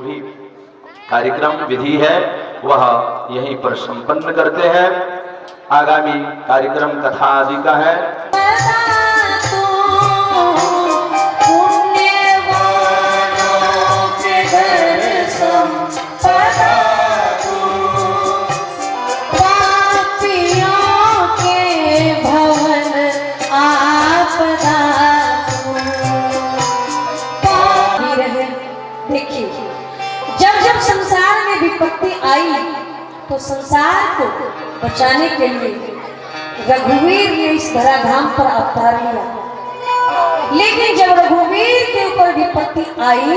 भी कार्यक्रम विधि है वह यहीं पर संपन्न करते हैं। आगामी कार्यक्रम कथा आदि का है। देखिए, जब जब संसार में विपत्ति आई तो संसार को बचाने के लिए रघुवीर ने इस धराधाम पर अवतार लिया। लेकिन जब रघुवीर के ऊपर विपत्ति आई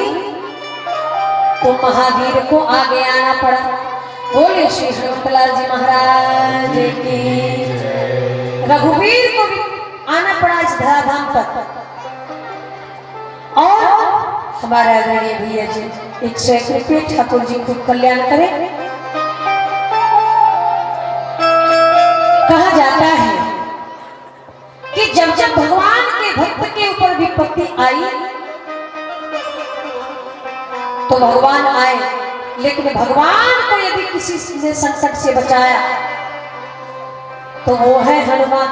तो महावीर को आगे आना पड़ा। बोले श्री हनुमतलाल जी महाराज की। रघुवीर को भी आना पड़ा इस धराधाम पर। और हमारे आदरणीय भैया जी 101 रुपये ठाकुर जी खूब कल्याण करें। कहा जाता है कि जब जब भगवान के भक्त के ऊपर विपत्ति आई तो भगवान आए, लेकिन भगवान को यदि किसी ने संकट से बचाया तो वो है हनुमान,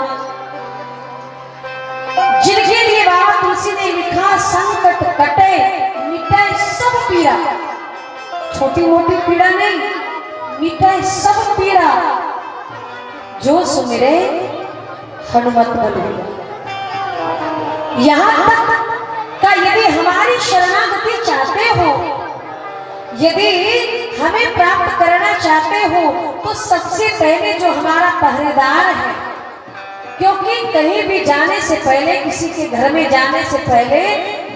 जिनके लिए बाबा तुलसी ने लिखा संकट कटे मिटे सब पीड़ा। छोटी मोटी पीड़ा नहीं, मिटे सब पीड़ा जो सुमिरे हनुमत बलवीर। यहां तक का यदि हमारी शरणागति चाहते हो, यदि हमें प्राप्त करना चाहते हो तो सबसे पहले जो हमारा पहरेदार है, क्योंकि कहीं भी जाने से पहले, किसी के घर में जाने से पहले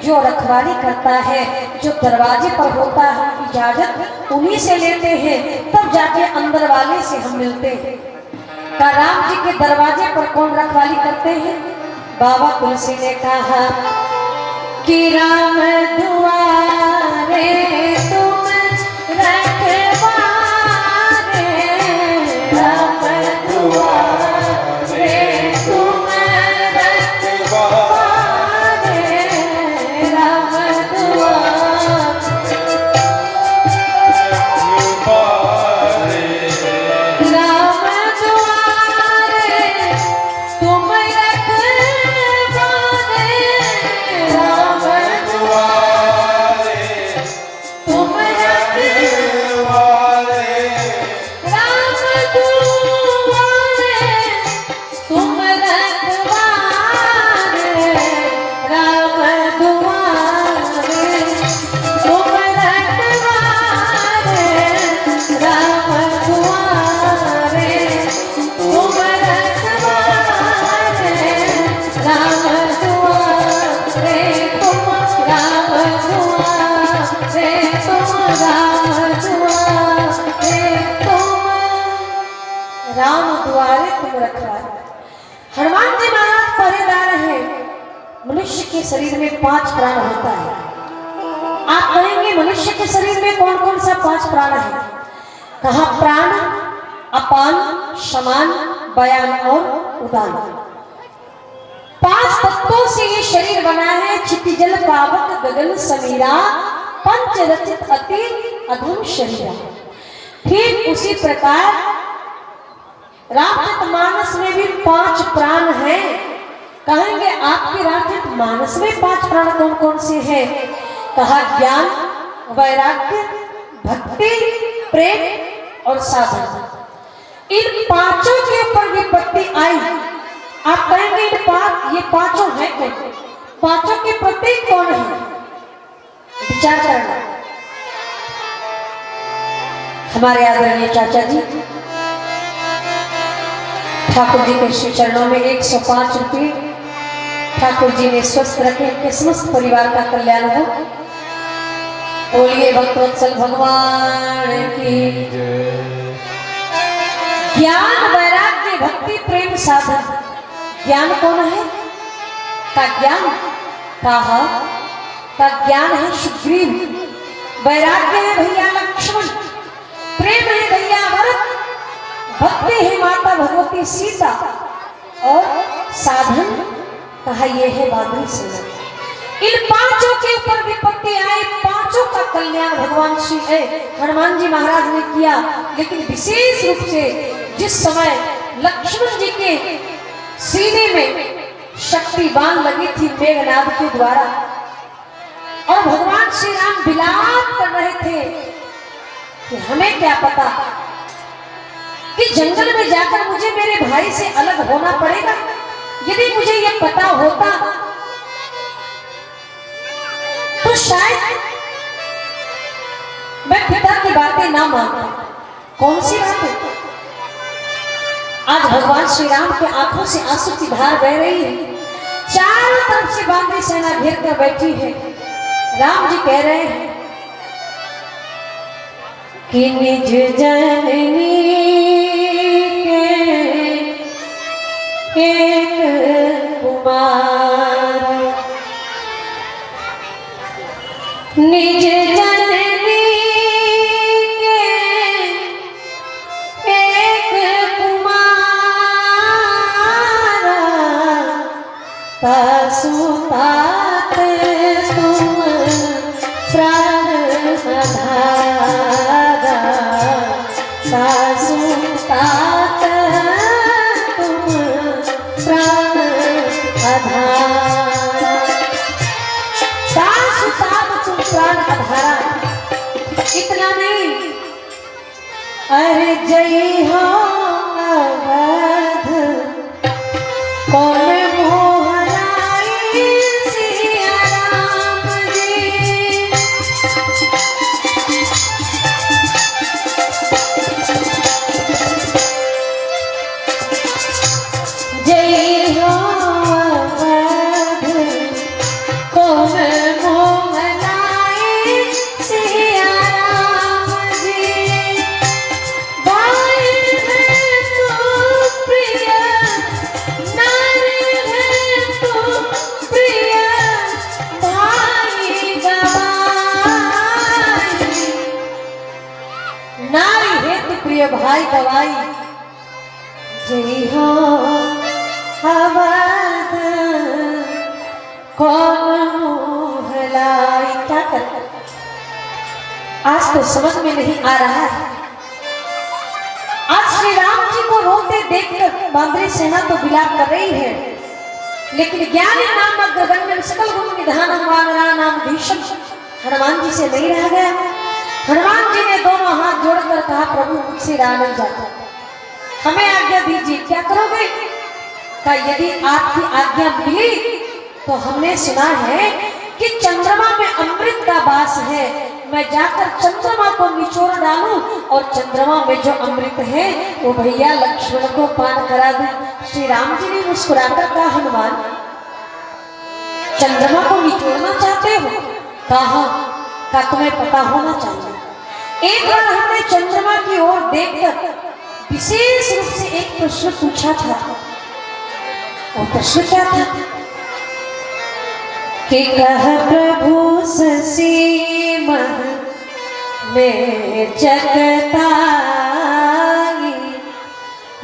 जो रखवाली करता है, जो दरवाजे पर होता है, इजाजत उन्हीं से लेते हैं, तब जाके अंदर वाले से हम मिलते हैं। का राम जी के दरवाजे पर कौन रखवाली करते हैं? बाबा तुलसी ने कहा कि राम दुआरे तुम रखवारे, राम दुआरे तुम रखवारे, राम द्वारे तुम रखवारे। हनुमान जी महाराज पहरेदार है। मनुष्य के शरीर में 5 प्राण होता है। आप कहेंगे मनुष्य के शरीर में कौन कौन सा 5 प्राण है? कहा प्राण, अपान, समान, बयान और उदान। 5 तत्वों से ये शरीर बना है। क्षितिजल पावक गगन समीरा, पंच रचित अति अधम शरीरा। ठीक उसी प्रकार रामचरितमानस में भी 5 प्राण हैं। कहेंगे आपके रामचरितमानस में 5 प्राण कौन कौन से हैं? कहा ज्ञान, वैराग्य, भक्ति, प्रेम और साधन। इन 5 के ऊपर विपत्ति आई। आप कहेंगे ये 5 हैं कौन? 5 के प्रतीक कौन है? विचार करना। हमारे आदरणीय चाचा जी ठाकुर जी के श्री चरणों में 105 रुपये ठाकुर जी ने स्वस्थ रखे, उनके समस्त परिवार का कल्याण हो। बोलिए भक्तवत्सल भगवान की। ज्ञान, वैराग्य, भक्ति, प्रेम, साधन। ज्ञान कौन है? का ज्ञान का ज्ञान है सुग्रीव। वैराग्य है भैया लक्ष्मण। प्रेम है भैया भरत। भक्ति है माता भगवती सीता। और साधन कहा ये है बादल सेना। इन 5 के ऊपर विपत्ति आए। 5 पांचों का कल्याण भगवान श्री हनुमान जी महाराज ने किया। लेकिन विशेष रूप से जिस समय लक्ष्मण जी के सीने में शक्ति बाण लगी थी मेघनाद के द्वारा, और भगवान श्री राम विलाप कर रहे थे कि हमें क्या पता कि जंगल में जाकर मुझे मेरे भाई से अलग होना पड़ेगा। यदि मुझे यह पता होता तो शायद मैं पिता की बातें ना मानता। कौन सी बातें? आज भगवान श्री राम के आंखों से आंसू की धार बह रही है। चारों तरफ से बांदी सेना घेर कर बैठी है। राम जी कह रहे हैं कि निज जननी के एक कुमार, निज जननी के एक कुमार, तासुतात तुम प्राण आधारा, तासुतात तुम प्राण आधारा, तासुतात तुम प्राण आधारा। इतना नहीं, अरे जय हो अवध कौन मोहराई सिया राम जी, जय हो अवध कौन मोहराई सिया राम जी, भाई है तो प्रिय नारी है तो प्रिय भाई गवाई, नारी है तो प्रिय भाई गवाई, जय हो अवध कौन मोहलाई। क्या कर, आज तो समझ में नहीं आ रहा है। आज श्री राम जी को रोते देखकर बांद्री सेना तो विलाप कर रही है, लेकिन ज्ञानी नामक गगन में सकल गुण निधान नाम भीषण हनुमान जी से नहीं रह गया। हनुमान जी ने दोनों हाथ जोड़कर कहा, प्रभु मुझसे रहा नहीं जाता, हमें आज्ञा दीजिए, क्या करोगे? कहा यदि आपकी आज्ञा मिली तो हमने सुना है कि चंद्रमा में अमृत का वास है, मैं जाकर चंद्रमा को निचोड़ डालूं और चंद्रमा में जो अमृत है वो भैया लक्ष्मण को पान करा दूं। श्री राम जी ने मुस्कुराकर कहा, हनुमान चंद्रमा को निचोड़ना चाहते हो? कहा तुम्हें पता होना चाहिए, एक बार हमने चंद्रमा की ओर देखकर विशेष रूप से एक प्रश्न पूछा था। वो प्रश्न क्या था कि कह प्रभु शशि मह में जगताई,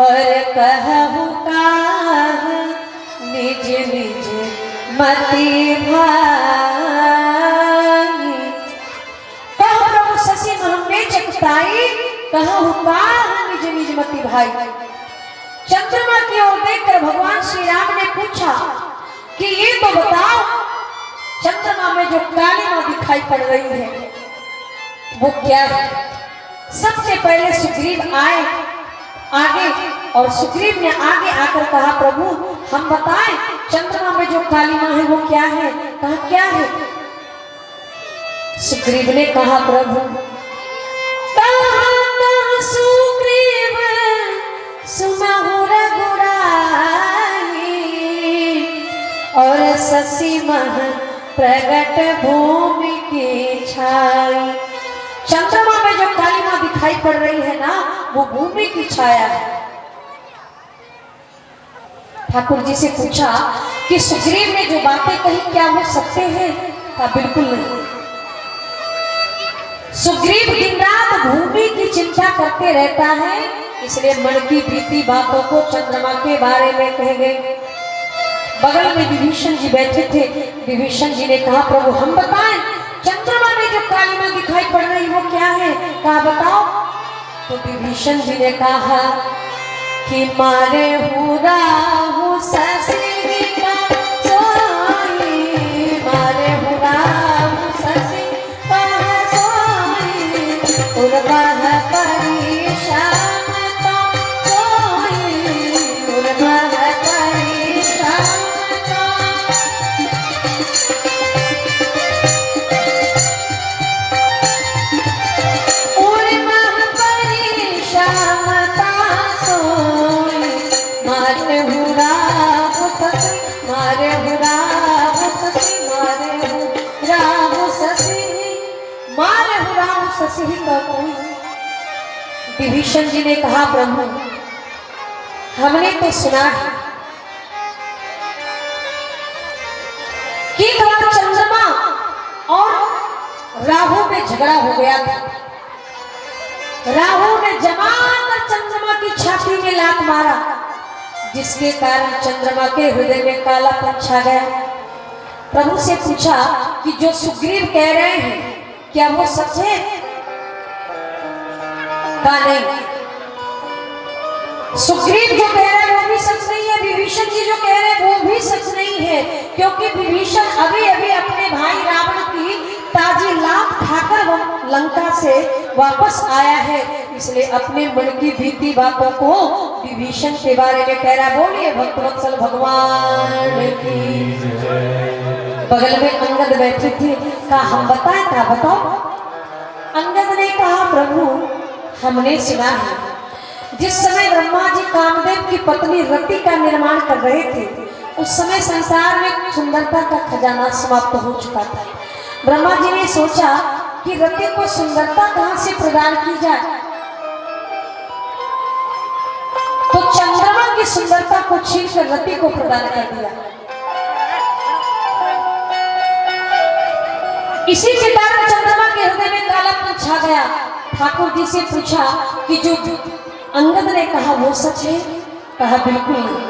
और कहु काह निज निज मति भाई, कह प्रभु शशि मह में जगताई, कहु काह निज निज मति भाई। चंद्रमा की ओर देखकर भगवान श्री राम ने पूछा कि ये तो बताओ, चंद्रमा में जो काली मां दिखाई पड़ रही है वो क्या है? सबसे पहले सुग्रीव आए आगे, और सुग्रीव ने आगे आकर कहा, प्रभु हम बताएं चंद्रमा में जो काली मां है वो क्या है? कहा क्या है? सुग्रीव ने कहा, प्रभु सुग्रीव सुमहु रघुराई, और शशि मह प्रगट भूमि की छाई। चंद्रमा में जो काली मां दिखाई पड़ रही है ना, वो भूमि की छाया है। ठाकुर जी से पूछा कि सुग्रीव ने जो बातें कही क्या वो सत्य है? कहा बिल्कुल नहीं। सुग्रीव दिन रात भूमि की चिंता करते रहता है, इसलिए मन की बीती बातों को चंद्रमा के बारे में कह गए। बगल में विभीषण जी बैठे थे। विभीषण जी ने कहा, प्रभु हम बताएं चंद्रमा में जो काली मां दिखाई पड़ रही वो क्या है, कहा बताओ। तो विभीषण जी ने कहा कि मारे हूँ राहु ससुरी का सोई, मारे हूँ राहु ससुरी का सोई, उर्वह परेशान तो सोई, उर्वह परेशान तो। उर्वह परेशान सोई, मारे हूँ राहु ससुरी, मारे हूँ राहु ससुरी, मारे हूँ राहु ससुरी, मारे हूँ राहु ससुरी का कोई। विभीषण जी ने कहा प्रभु हमने तो सुना है कि एक बार चंद्रमा और राहु में झगड़ा हो गया था। राहु ने जमाकर चंद्रमा की छाती में लात मारा, जिसके कारण चंद्रमा के हृदय में कालापन छा गया। प्रभु से पूछा कि जो सुग्रीव कह रहे हैं क्या वो सच है? कहा नहीं, सुग्रीव जो कह रहे हैं वो भी सच नहीं है, विभीषण जी जो कह रहे हैं वो भी सच नहीं है, क्योंकि विभीषण अभी अभी अपने भाई रावण की ताजी लात खाकर वो लंका से वापस आया है, इसलिए अपने मन की बीती बातों को विभीषण के बारे में कह रहा है। बोलिए भक्तवत्सल भगवान की। बगल में अंगद बैठे थे, कहा हम बताएं, क्या बताओ। अंगद ने कहा प्रभु हमने सुना है जिस समय ब्रह्मा जी कामदेव की पत्नी रति का निर्माण कर रहे थे उस समय संसार में सुंदरता का खजाना समाप्त हो चुका था। ब्रह्मा जी ने सोचा कि रति को सुंदरता कहां से प्रदान की जाए, तो चंद्रमा की सुंदरता को छीनकर रति को प्रदान कर दिया। इसी के कारण चंद्रमा के हृदय में कालापन छा गया। ठाकुर जी से पूछा कि जो अंगद ने कहा वो सच है? कहा बिल्कुल नहीं।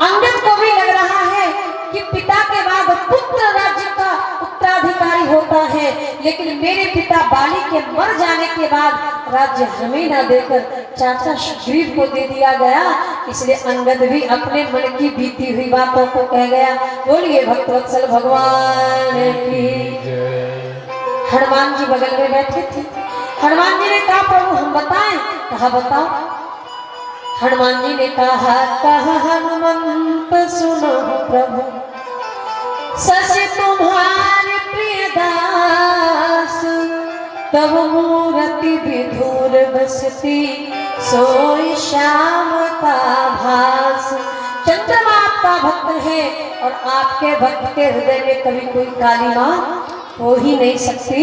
अंगद को भी लग रहा है कि पिता के बाद पुत्र राज्य का उत्तराधिकारी होता है, लेकिन मेरे पिता बाली के मर जाने के बाद राज्य हमें न देकर चाचा सुग्रीव को दे दिया गया, इसलिए अंगद भी अपने मन की बीती हुई बातों को कह गया। बोलिए भक्तवत्सल भगवान की। हनुमान जी बगल में बैठे थे। हनुमान जी ने कहा प्रभु हम बताएं। कहा बताओ। हनुमान जी ने कहा हनुमंत सुनो प्रभु सस तुम्हारे प्रिय दास, तब मूर्ति विधुर बसती सोई श्याम का भास। चंद्रमा आपका भक्त है और आपके भक्त के हृदय में कभी कोई काली मां हो ही नहीं सकती।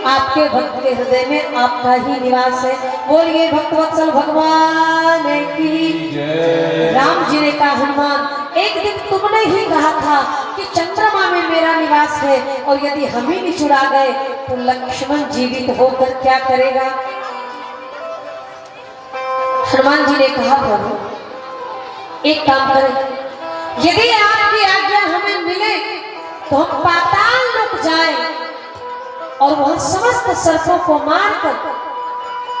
आपके भक्त के हृदय में आपका ही निवास है। बोलिए भक्तवत्सल भगवान की जय। राम जी ने कहा हनुमान एक दिन तुमने ही कहा था कि चंद्रमा में मेरा निवास है, और यदि हम ही निचुड़ा गए तो लक्ष्मण जीवित होकर क्या करेगा? हनुमान जी ने कहा प्रभु एक काम करें, यदि आपकी आज्ञा हमें मिले तो हम पाताल लोक जाएं और वहां समस्त सर्पों को मारकर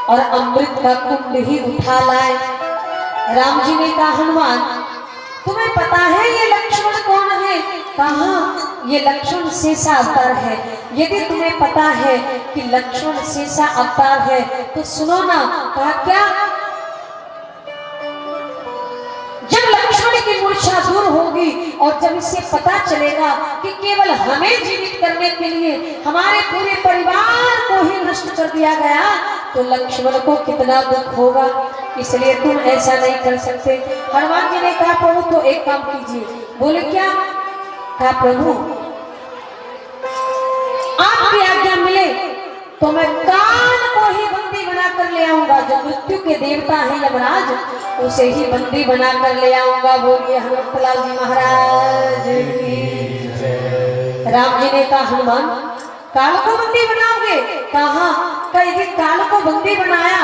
और अमृत का कुंड ही उठा लाए। राम जी ने कहा हनुमान तुम्हें पता है ये लक्ष्मण कौन है? कहा ये लक्ष्मण शेषा अवतार है। यदि तुम्हें पता है कि लक्ष्मण शेषा अवतार है तो सुनो ना। कहा क्या? जब लक्ष्मण की मूर्छा दूर होगी और जब इसे पता चलेगा कि केवल हमें जीवित करने के लिए हमारे पूरे परिवार को ही नष्ट कर दिया गया तो लक्ष्मण को कितना दुख होगा, इसलिए तुम ऐसा नहीं कर सकते। हनुमान जी ने कहा प्रभु तो एक काम कीजिए। बोले क्या? कहा प्रभु आपकी आज्ञा मिले तो मैं काल को ही बंदी बनाकर ले आऊंगा। जो मृत्यु के देवता है यमराज उसे ही बंदी बनाकर ले आऊंगा। बोलिए हनुमतलाल जी महाराज की जय। राम जी ने कहा हनुमान काल को बंदी बनाओगे? कहा यदि काल को बंदी बनाया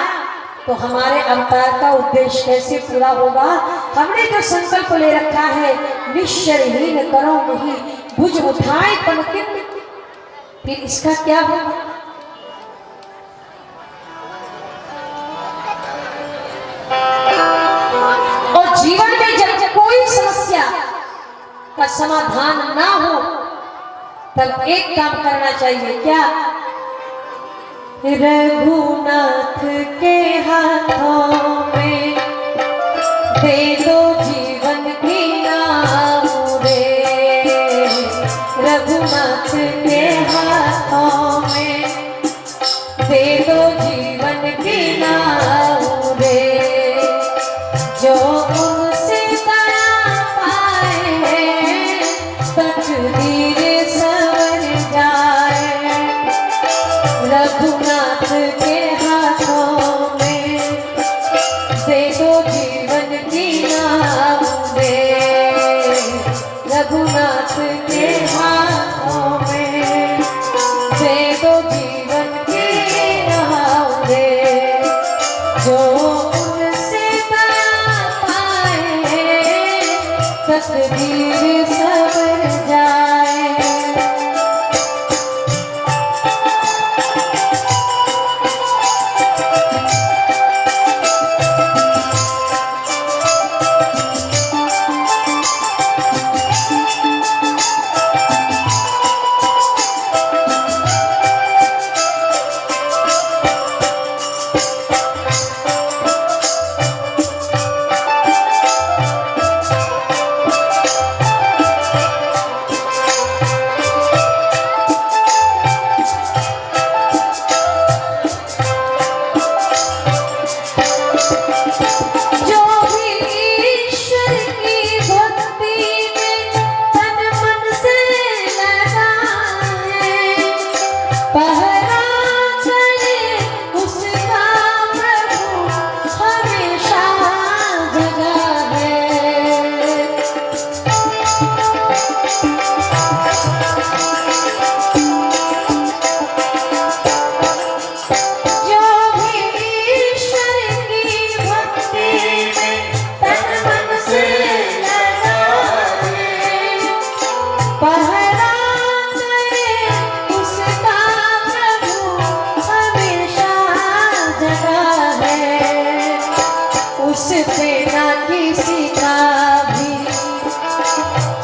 तो हमारे अवतार का उद्देश्य कैसे पूरा होगा? हमने जो संकल्प ले रखा है निश्चरहीन करो नहीं भुज उठाए पनकिन फिर इसका क्या होगा? और जीवन में जब कोई समस्या का समाधान ना हो तब एक काम करना चाहिए, क्या? रघुनाथ के हाथों में दे दो जीवन की नाव रे, रघुनाथ के हाथों में दे दो जीवन की नाव रे, जो उनसे दया पाए तकदीर संवर जाए, रघुनाथ के हाथों में दे दो जीवन की नाव रे, रघुनाथ के हाथों में दे दो जीवन की नाव रे, जो उनसे दया पाए तकदीर संवर जाए।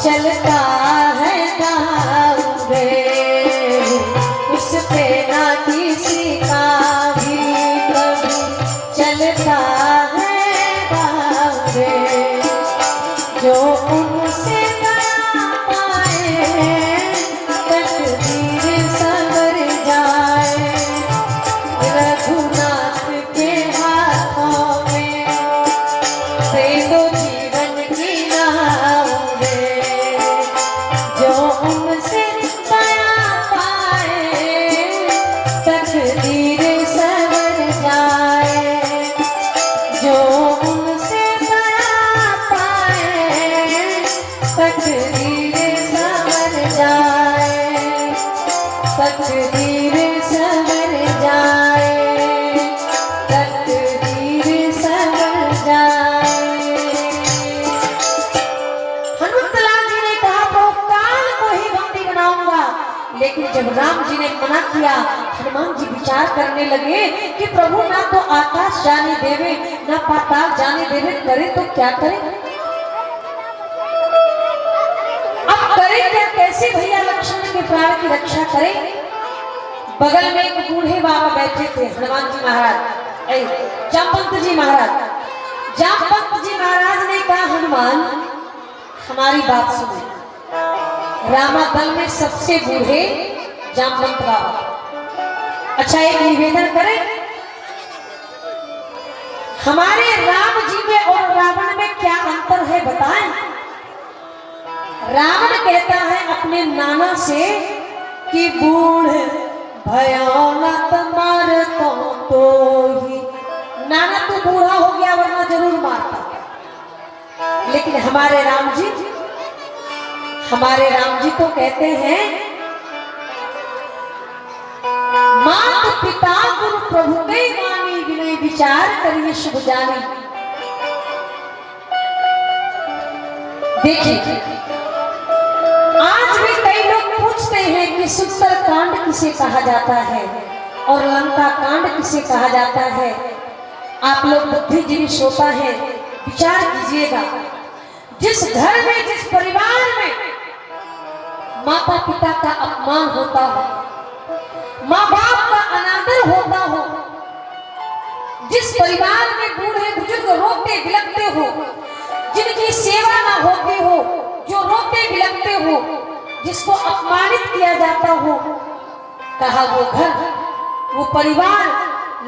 चलता है दाव रे, उस पे ना किसी का भी कभी चलता है दाव रे, जो उनसे दया पाए तकदीर संवर जाए, रघुनाथ के हाथों में दे दो जीवन की नाव रे, जो उनसे दया पाए तकदीर संवर जाए, जो उनसे दया पाए तकदीर संवर जाए, तकदीर संवर जाए, तकदीर संवर जाए। हनुमतलाल जी ने कहा काल को ही बंदी बनाऊंगा, लेकिन जब राम जी ने मना किया, हनुमान जी विचार करने लगे कि प्रभु ना तो आकाश जाने देवे ना पाताल जाने देवे, करे तो क्या करे? अब करे क्या, कैसे भैया लक्ष्मण के प्राण की रक्षा करे? बगल में एक बूढ़े बाबा बैठे थे, हनुमान जी महाराज, जामवंत जी महाराज। जामवंत जी महाराज ने कहा, हनुमान हमारी बात सुने, रामा दल में सबसे बूढ़े जामवंत बाबा, अच्छा एक निवेदन करें, हमारे राम जी में और रावण में क्या अंतर है बताएं? रावण कहता है अपने नाना से कि बूढ़ भयानक मार तो ही, नाना तो बूढ़ा हो गया वरना जरूर मारता, लेकिन हमारे राम जी तो कहते हैं मात पिता गुरु प्रभु के वाणी विनय विचार करिए शुभ जानी। देखिए आज भी कई लोग पूछते हैं कि कि सुंदर कांड किसे कहा जाता है और लंका कांड किसे कहा जाता है। आप लोग बुद्धिजीवी श्रोता है, विचार कीजिएगा। जिस घर में, जिस परिवार में माता पिता का अपमान होता हो, माँ बाप का अनादर होता हो, जिस परिवार में बूढ़े बुजुर्ग रोते बिलखते हो, जिनकी सेवा ना होती हो, जो रोते बिलखते हो, जिसको अपमानित किया जाता हो, कहा वो घर, वो परिवार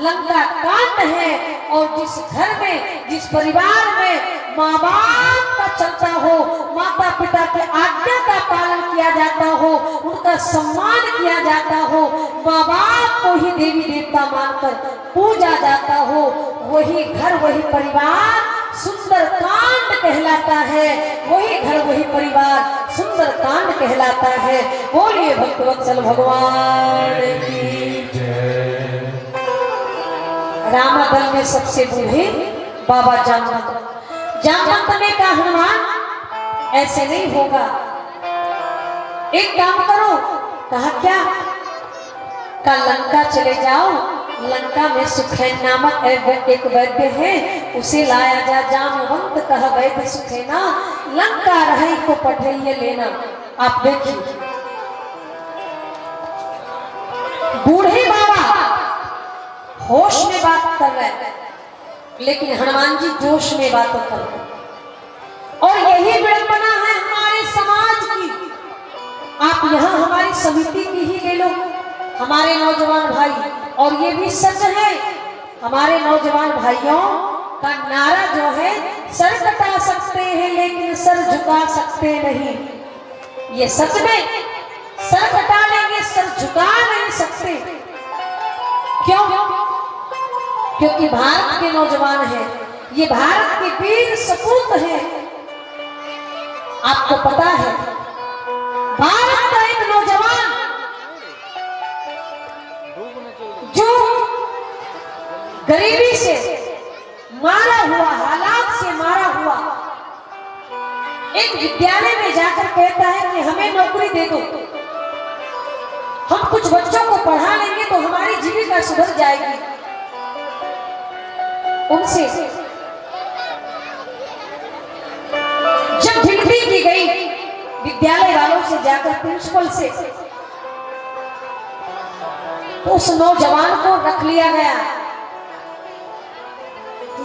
लंका कांड है। और जिस घर में, जिस परिवार में माँ बाप का चलता हो, माता पिता के आज्ञा का पालन किया जाता हो, उनका सम्मान किया जाता हो, माँ बाप को ही देवी देवता मानकर पूजा जाता हो, वही घर, वही परिवार सुंदर कांड कहलाता है। वही घर, वही परिवार सुंदर कांड कहलाता है। बोलिए भक्तवत्सल भगवान की जय। रामादल में सबसे बूढ़े बाबा जामवंत। जामवंत ने कहा हनुमान ऐसे नहीं होगा, एक काम करो। कहा क्या? कल लंका चले जाओ, लंका में सुखैन नामक एक वैद्य है, उसे लाया जा। जामवंत कहा वैद्य सुखैना लंका रही को पठैये लेना। आप देखिए बूढ़े बाबा होश में बात कर रहे हैं, लेकिन हनुमान जी जोश में बातें कर रहे हैं। और यही विडंबना है हमारे समाज की। आप यहाँ हमारी समिति की ही ले लो, हमारे नौजवान भाई, और ये भी सच है, हमारे नौजवान भाइयों का नारा जो है, सर कटा सकते हैं लेकिन सर झुका सकते नहीं। ये सच में सर कटा लेंगे, सर झुका नहीं सकते। क्यों? क्योंकि भारत के नौजवान हैं, ये भारत के वीर सपूत हैं। आपको पता है भारत का एक नौजवान जो गरीबी से मारा हुआ, हालात से मारा हुआ, एक विद्यालय में जाकर कहता है कि हमें नौकरी दे दो, हम कुछ बच्चों को पढ़ा लेंगे तो हमारी जीविका सुधर जाएगी। उनसे जब विनती की गई विद्यालय वालों से, जाकर प्रिंसिपल से, तो उस नौजवान को रख लिया गया,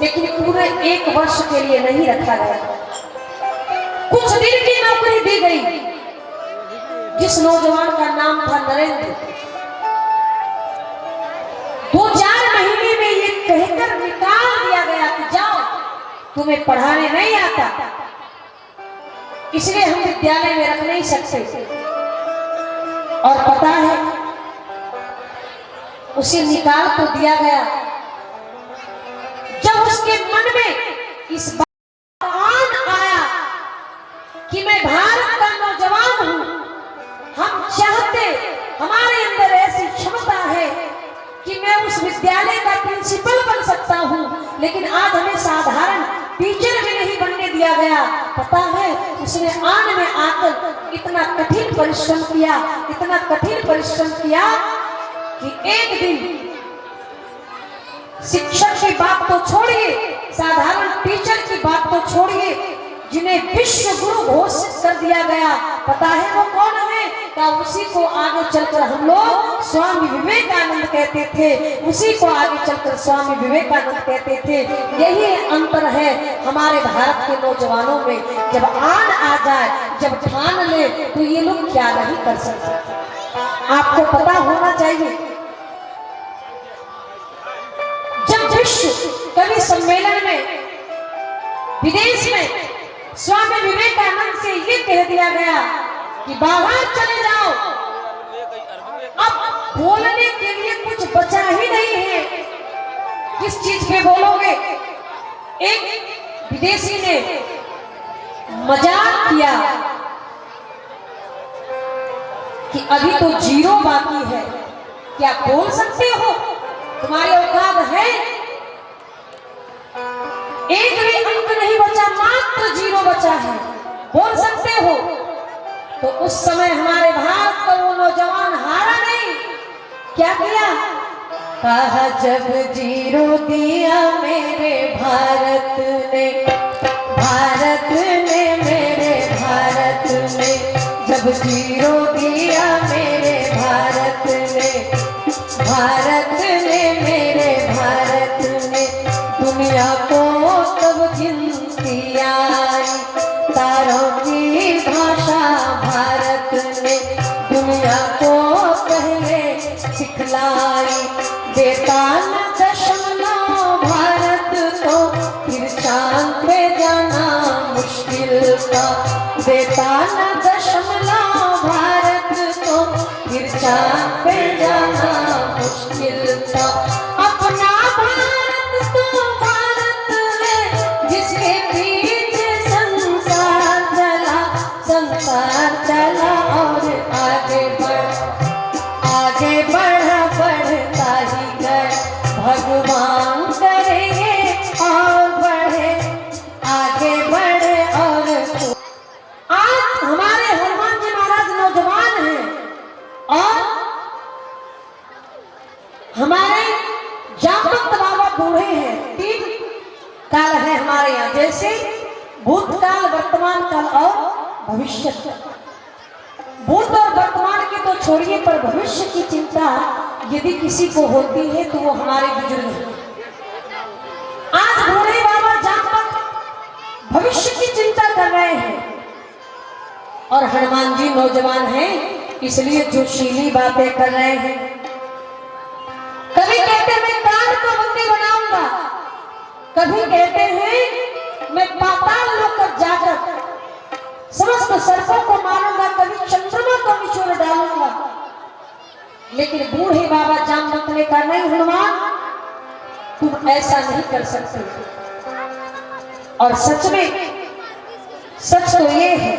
लेकिन पूरे 1 वर्ष के लिए नहीं रखा गया। कुछ दिन की नौकरी दी गई। जिस नौजवान का नाम था नरेंद्र, 2-4 महीने में ये कहकर निकाल दिया गया कि जाओ, तुम्हें पढ़ाने नहीं आता, इसलिए हम विद्यालय में रख नहीं सकते। और पता है उसे निकाल तो दिया गया। जब उसके मन में इस बात का आन आया कि मैं भारत का नौजवान हूं, हम चाहते, हमारे अंदर ऐसी क्षमता है कि मैं उस विद्यालय का प्रिंसिपल बन सकता हूं, लेकिन आज हमें साधारण टीचर भी नहीं बनने दिया गया। पता है उसने आन में आकर इतना कठिन परिश्रम किया, इतना कठिन परिश्रम किया कि एक दिन शिक्षक की बात तो छोड़िए, साधारण टीचर की बात तो छोड़िए, जिन्हें विश्व गुरु घोषित कर दिया गया, पता है वो कौन है? का उसी को आगे चलकर हम लोग स्वामी विवेकानंद कहते थे, उसी को आगे चलकर स्वामी विवेकानंद कहते थे। यही अंतर है हमारे भारत के नौजवानों में। जब आन आ जाए, जब ठान ले, तो ये लोग क्या नहीं कर सकते। आपको पता होना चाहिए, जब विश्व कवि सम्मेलन में विदेश में स्वामी विवेकानंद से ये कह दिया गया कि बाहर चले जाओ, अब बोलने के लिए कुछ बचा ही नहीं है, किस चीज पे बोलोगे? एक विदेशी ने मजाक किया कि अभी तो 0 बाकी है, क्या बोल सकते हो? तुम्हारी औकात है? एक भी अंक नहीं बचा, मात्र 0 बचा है, बोल सकते हो? तो उस समय हमारे भारत का वो नौजवान हारा नहीं, क्या किया? कहा जब जीरो दिया मेरे भारत ने, भारत ने मेरे भारत ने, जब जीरो दिया मेरे भारत ने, भारत ने मेरे भारत ने, दुनिया को तब गिनती आई, तारों की भाषा भारत ने दुनिया को पहले सिखलाई, देता न दशमलव भारत तो फिर चांद पे जाना मुश्किल था, देता न दशमलव भारत तो फिर चांद पे जाना मुश्किल था। अपना भारत तो भारत है जिसके पीछे संसार चला, संसार चला और आगे बढ़ता ही गए, भगवान करेंगे और बढ़े, आगे बढ़े और आज हमारे हनुमान जी महाराज नौजवान हैं और हमारे जामवंत बाबा बूढ़े हैं। 3 काल है हमारे यहाँ, जैसे भूतकाल, वर्तमान काल और भविष्य काल। भूत और वर्तमान के तो छोड़िए, पर भविष्य की चिंता यदि किसी को होती है तो वो हमारे बुजुर्ग हैं। आज बूढ़े बाबा जामवंत भविष्य की चिंता कर रहे हैं और हनुमान जी नौजवान हैं, इसलिए जोशीली बातें कर रहे हैं। कभी कहते हैं मैं काल को बंदी बनाऊंगा, कभी कहते हैं मैं पाताल लोक तक जाकर समस्त सर्पों को मारूंगा, कभी चंद्रमा को निचोड़ डालूंगा। लेकिन बूढ़े बाबा जामवंत ने कहा नहीं हनुमान, तुम ऐसा नहीं कर सकते। और सच में सच तो ये है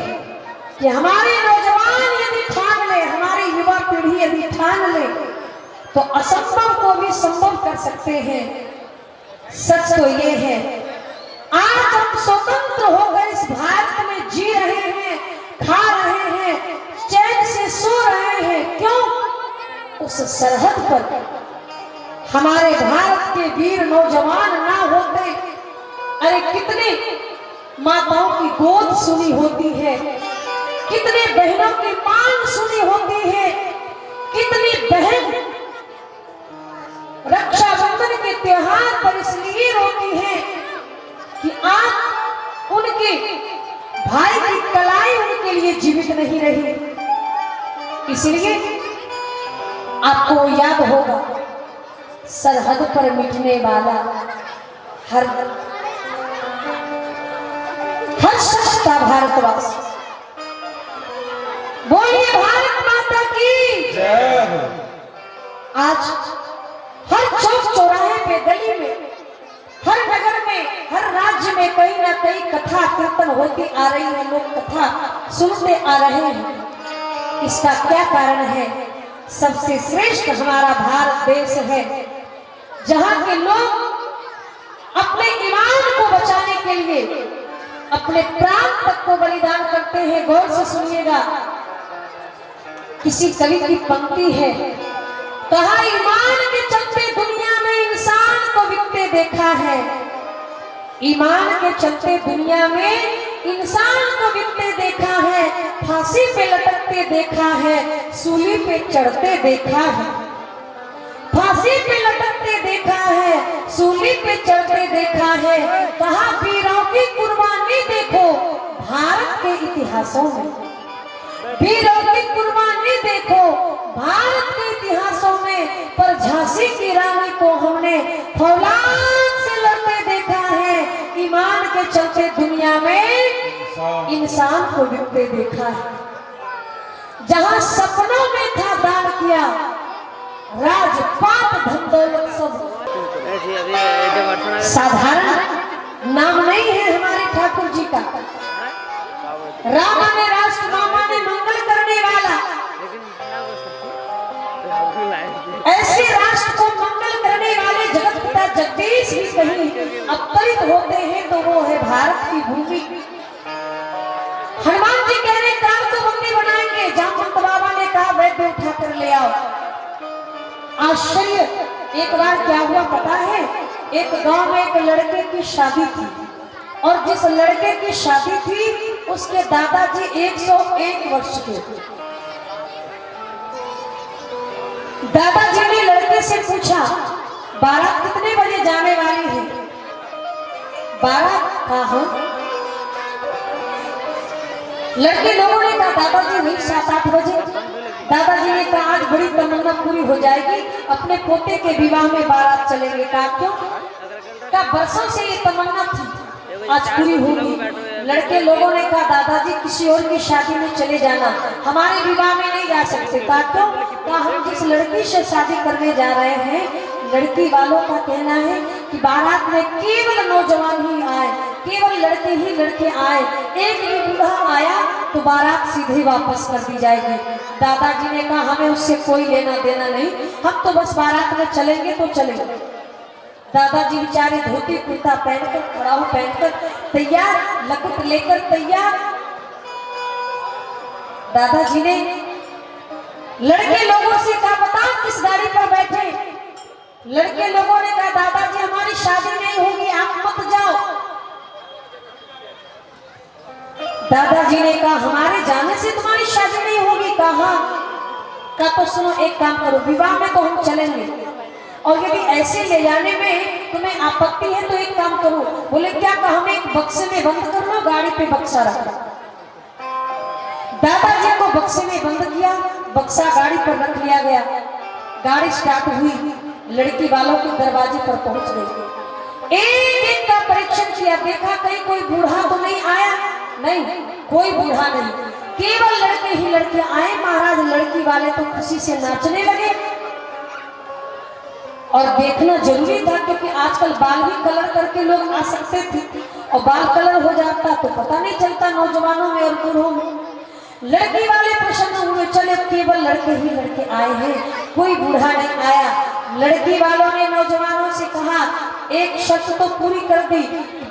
कि हमारे नौजवान यदि ठान ले, हमारी युवा पीढ़ी यदि ठान ले तो असंभव को भी संभव कर सकते हैं। सच तो ये है आज हम स्वतंत्र होकर इस भारत में जी रहे हैं, खा रहे हैं, चैन से सो रहे हैं। क्यों? उस सरहद पर हमारे भारत के वीर नौजवान ना होते, अरे कितने माताओं की गोद सुनी होती है, कितने बहनों की मांग सुनी होती है, कितनी बहन रक्षाबंधन के त्योहार पर इसलिए रोती है कि आज उनके भाई की कलाई उनके लिए जीवित नहीं रही। इसलिए आपको याद होगा सरहद पर मिटने वाला हर शख्स था भारतवासी। बोलिए भारत माता की जय। आज हर चौक चौराहे पे, गली में, हर नगर में, हर राज्य में कहीं ना कहीं कथा कीर्तन होती आ रही है, लोग कथा सुनते आ रहे हैं। इसका क्या कारण है? सबसे श्रेष्ठ हमारा भारत देश है, जहां के लोग अपने ईमान को बचाने के लिए अपने प्राण तक को बलिदान करते हैं। गौर से सुनिएगा, किसी कवि की पंक्ति है, कहा ईमान के चलते दुनिया में इंसान को बिकते देखा है, ईमान के चलते दुनिया में इंसान को बिकते देखा है, फांसी पे लटकते देखा है, सूली पे चढ़ते देखा है, फांसी पे लटकते देखा है, सूली पे चढ़ते देखा है। कहा वीरों की कुर्बानी देखो भारत के इतिहासों में, वीरों की कुर्बानी देखो भारत के इतिहासों में, पर झांसी की रानी को हमने फौलाद से लड़ते देखा है, ईमान के चलते दुनिया में इंसान को बिकते देखा है। जहां सपनों में था दान किया, राजपाट धन दौलत सब साधारण नाम नहीं है हमारे ठाकुर जी का। रामा ने राष्ट्र, मामा ने मंगल करने वाला, ऐसे राष्ट्र को मंगल करने वाले जगत पिता जगदीश भी कहीं अपरित होते हैं तो वो है भारत की भूमि। हनुमान जी कह रहे काल को बंदी बनाएंगे, जामवंत बाबा ने कहा वैद्य आश्चर्य, एक बार क्या हुआ पता है, एक गांव में एक लड़के की शादी थी और जिस लड़के की शादी थी उसके दादाजी 101 वर्ष के थे। दादाजी ने लड़के से पूछा बारात कितने बजे जाने वाली है? बारात कहाँ? लड़के लोगों ने कहा दादाजी वही 7-8 बजे। दादाजी ने कहा आज बड़ी तमन्ना पूरी हो जाएगी, अपने पोते के विवाह में बारात चलेंगे। कहा क्यों? कहा बरसों से ये तमन्ना थी, आज पूरी होगी। लड़के लोगों ने कहा दादाजी किसी और की शादी में चले जाना, हमारे विवाह में नहीं जा सकते। कहा क्यों? कहा हम जिस लड़की से शादी करने जा रहे हैं, लड़की वालों का कहना है कि बारात में केवल नौजवान ही आए, केवल लड़के ही लड़के आए, एक भी बूढ़ा आया तो बारात सीधे वापस कर दी जाएगी। दादाजी ने कहा हमें उससे कोई लेना देना नहीं, हम तो बस बारात में चलेंगे तो चलेंगे। दादाजी बेचारे धोती कुर्ता पहनकर, कड़ाहू पहनकर तैयार, लकुट लेकर तैयार। दादाजी ने लड़के लोगों से कहा बताओ किस गाड़ी पर बैठे? लड़के लोगों ने कहा दादाजी हमारी शादी नहीं होगी, आप मत जाओ। दादाजी ने कहा हमारे जाने से तुम्हारी शादी नहीं होगी? कहा तो सुनो एक काम करो, विवाह में तो हम चलेंगे और यदि ऐसे ले जाने में तुम्हें आपत्ति है तो एक काम करो। बोले क्या? कहा हमें एक बक्से में बंद कर लो, गाड़ी पे बक्सा रखा। दादाजी को बक्से में बंद किया, बक्सा गाड़ी पर रख लिया गया। गाड़ी स्टार्ट हुई, लड़की वालों के दरवाजे पर पहुंच गई। एक एक का परीक्षण किया, देखा कहीं कोई बूढ़ा तो नहीं आया? नहीं, कोई बूढ़ा नहीं, केवल लड़के ही लड़के आए। महाराज लड़की वाले तो खुशी से नाचने लगे और देखना जरूरी था क्योंकि आजकल बाल भी कलर करके लोग आ सकते थे और बाल कलर हो जाता तो पता नहीं चलता नौजवानों में और बूढ़ों में। लड़की वाले प्रसन्न हुए, चले केवल लड़के ही लड़के आए हैं, कोई बूढ़ा नहीं आया। लड़की वालों ने नौजवानों से कहा एक शर्त तो पूरी कर दी,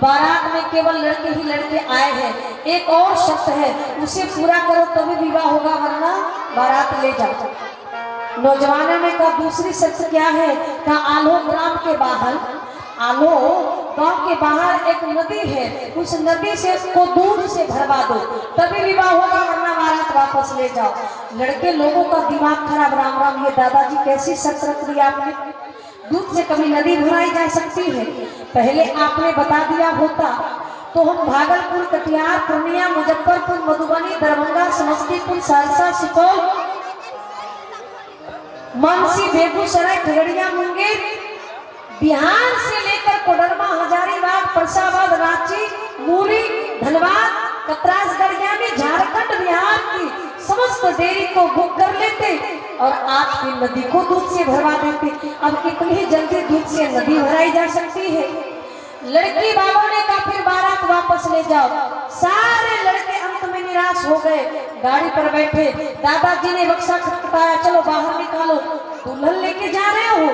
बारात में केवल लड़के ही लड़के आए हैं, एक और शर्त है उसे पूरा करो तभी विवाह होगा, वरना बारात ले जाओ। नौजवानों ने कहा दूसरी शर्त क्या है? कहा आलो ग्राम के बाहर, आलो गांव के बाहर एक नदी है, उस नदी से को दूध से भरवा दो तभी विवाह होगा, वरना बारात वापस ले जाओ। लड़के लोगों का दिमाग खराब, राम राम ये दादाजी कैसी शर्त रख दी आपने? दूध से कभी नदी भराई जा सकती है? पहले आपने बता दिया होता तो हम भागलपुर, कटिहार, पूर्णिया, मुजफ्फरपुर, मधुबनी, दरभंगा, समस्तीपुर, सहरसा, सुपौल, मानसी, बेगूसराय, खगड़िया, मुंगेर, बिहार से लेकर कोडरमा, हजारीबाग, फरसाबाद, रांची, मूरी, धनबाद, कतरासगढ़ यानी झारखंड बिहार की समस्त डेयरी को बुक कर लेते और आपकी नदी को दूध से भरवा देते। अब कितनी जल्दी दूध से नदी भराई जा सकती है? लड़की वालों ने कहा फिर बारात वापस ले जाओ। सारे लड़के अंत में निराश हो गए, गाड़ी पर बैठे। दादाजी ने बक्सा खटखटाया, चलो बाहर निकालो, दुल्हन लेके जा रहे हो?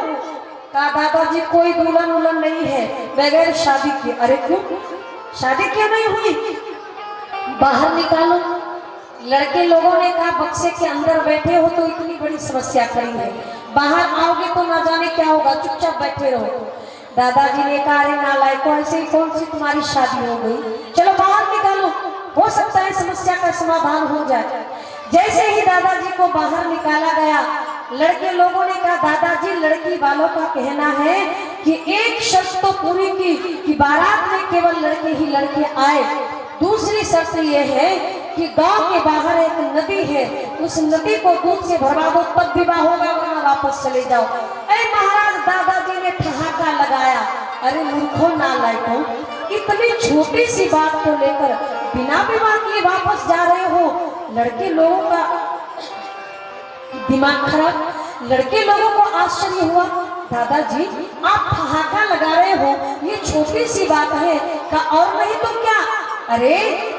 कहा दादाजी कोई दुल्हन उल्हन नहीं है, बगैर शादी के। अरे क्यों? शादी क्यों नहीं हुई? बाहर निकालो। लड़के लोगों ने कहा बक्से के अंदर बैठे हो तो इतनी बड़ी समस्या खड़ी है, बाहर आओगे तो ना जाने क्या होगा, चुपचाप बैठे रहो। दादाजी ने कहा अरे नालायकों, ऐसे ही कौन सी तुम्हारी शादी हो गई, चलो बाहर निकालो, हो सकता है समस्या का समाधान हो जाए। जैसे ही दादाजी को बाहर निकाला गया, लड़के लोगों ने कहा दादाजी लड़की वालों का कहना है कि एक शर्त तो पूरी की कि बारात में केवल लड़के ही लड़के आए, दूसरी शर्त यह है कि गांव के बाहर एक नदी है, उस नदी को दूध से भरवा दो तब विवाह होगा, वरना वापस चले जाओ। अरे महाराज दादाजी ने ठहाका लगाया, अरे मूर्खों नालायकों, इतनी छोटी सी बात को लेकर बिना विवाह किए वापस जा रहे हो। लड़के लोगों का दिमाग खराब, लड़के लोगों को आश्चर्य हुआ, दादाजी आप ठहाका लगा रहे हो, ये छोटी सी बात है का और नहीं तो क्या? अरे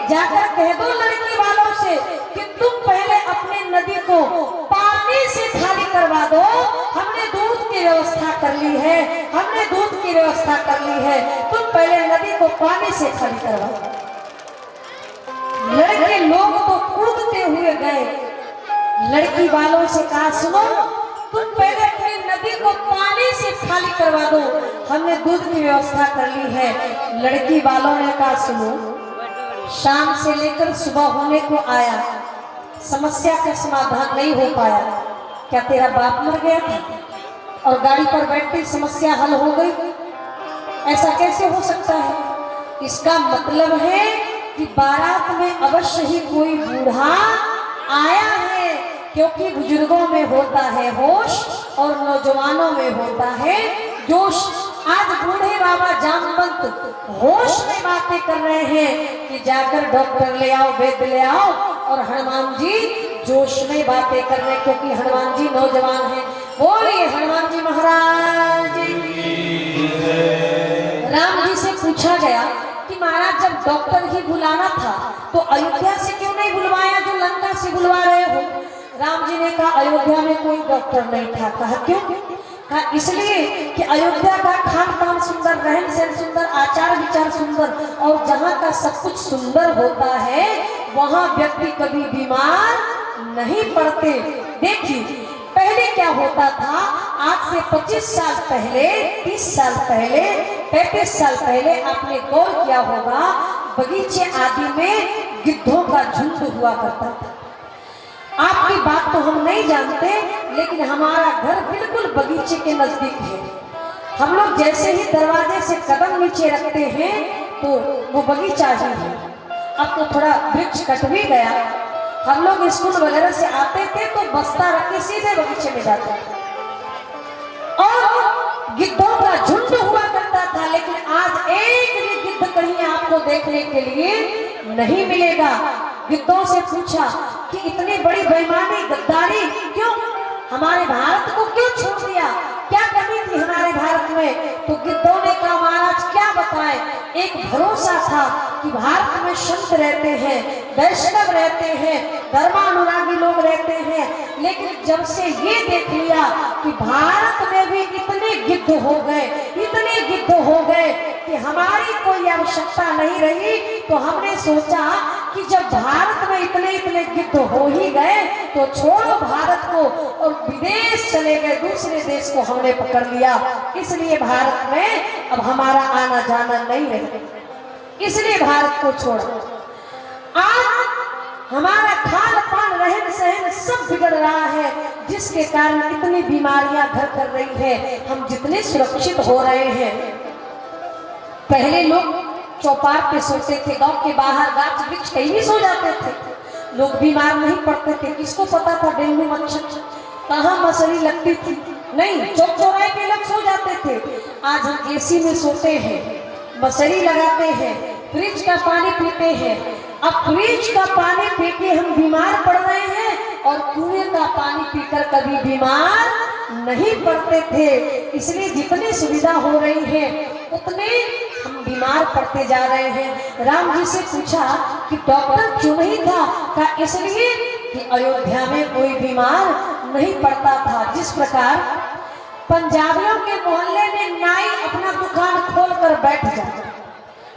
जाकर कह दो लड़की वालों से कि तुम पहले अपने नदी को पानी से खाली करवा दो, हमने दूध की व्यवस्था कर ली है, हमने दूध की व्यवस्था कर ली है, तुम पहले नदी को पानी से खाली करवा दो। लड़के लोग तो कूदते हुए गए, लड़की वालों से कहा सुनो तुम पहले अपनी नदी को पानी से खाली करवा दो, हमने दूध की व्यवस्था कर ली है। लड़की वालों ने कहा सुनो, शाम से लेकर सुबह होने को आया, समस्या का समाधान नहीं हो पाया। क्या तेरा बाप मर गया था और गाड़ी पर बैठते समस्या हल हो गई? ऐसा कैसे हो सकता है? इसका मतलब है कि बारात में अवश्य ही कोई बूढ़ा आया है, क्योंकि बुजुर्गों में होता है होश और नौजवानों में होता है जोश। आज बूढ़े बाबा जामवंत होश में बातें कर रहे हैं कि जाकर डॉक्टर ले आओ, वैद्य ले आओ, और हनुमान जी जोश में बातें कर रहे हैं, क्योंकि हनुमान जी नौजवान हैं। बोलिए हनुमान जी महाराज की। राम जी से पूछा गया कि महाराज जब डॉक्टर ही बुलाना था तो अयोध्या से क्यों नहीं बुलवाया जो लंका से बुलवा रहे हो? राम जी ने कहा अयोध्या में कोई डॉक्टर नहीं था। कहा क्यों? कहा इसलिए कि अयोध्या का खान पान सुंदर, रहन सहन सुंदर, आचार विचार सुंदर, और जहाँ का सब कुछ सुंदर होता है वहाँ व्यक्ति कभी बीमार नहीं पड़ते। देखिए पहले क्या होता था, आज से 25 साल पहले, 30 साल पहले, 35 साल पहले आपने गौर किया होगा बगीचे आदि में गिद्धों का झुंड हुआ करता था। आपकी बात तो हम नहीं जानते, लेकिन हमारा घर बिल्कुल बगीचे के नजदीक है। हम लोग जैसे ही दरवाजे से कदम नीचे रखते हैं तो वो बगीचा ही है। अब तो थोड़ा वृक्ष कट भी गया। हम लोग स्कूल वगैरह से आते थे तो बस्ता रख के सीधे बगीचे में जाते थे और गिद्धों का झुंड हुआ करता था। लेकिन आज एक भी गिद्ध कहीं आपको देखने के लिए नहीं मिलेगा। गिद्धों से पूछा कि इतनी बड़ी बेईमानी, गद्दारी क्यों? हमारे भारत को क्यों छोड़ दिया? क्या कमी थी हमारे भारत में? तो गिद्धों ने कहा महाराज क्या बताएं, एक भरोसा था कि भारत में संत रहते हैं, वैष्णव रहते हैं, धर्मानुरागी लोग रहते हैं, लेकिन जब से ये देख लिया कि भारत में भी इतने गिद्ध हो गए, इतने गिद्ध हो गए कि हमारी कोई आवश्यकता नहीं रही, तो हमने सोचा कि जब भारत में इतने इतने गिद्ध हो ही गए तो छोड़ो भारत को, और विदेश चले गए, दूसरे देश को हमने पकड़ लिया। इसलिए भारत में अब हमारा आना जाना नहीं रहे, इसलिए भारत को छोड़ा। आज हमारा खान पान, रहन सहन सब बिगड़ रहा है, जिसके कारण इतनी बीमारियां घर कर रही है। हम जितने सुरक्षित हो रहे हैं, पहले लोग चौपार पे सोते थे, गांव के बाहर गाछ वृक्ष कहीं भी सो जाते थे, लोग बीमार नहीं पड़ते थे। किसको पता था डेंगू मच्छर कहाँ मसली लगती थी? नहीं, चौक चौराहे पे लोग सो जाते थे। आज हम एसी में सोते हैं, मसरी लगाते हैं, फ्रिज का पानी पीते हैं। अब फ्रिज का पानी पी के हम बीमार पड़ रहे हैं, और कुएं का पानी पीकर कभी बीमार नहीं पड़ते थे। इसलिए जितनी सुविधा हो रही है उतने हम बीमार पड़ते जा रहे हैं। राम जी से पूछा कि डॉक्टर क्यों नहीं था? कहा इसलिए कि अयोध्या में कोई बीमार नहीं पड़ता था। जिस प्रकार पंजाबियों के मोहल्ले में नाई अपना दुकान खोलकर बैठ जाए,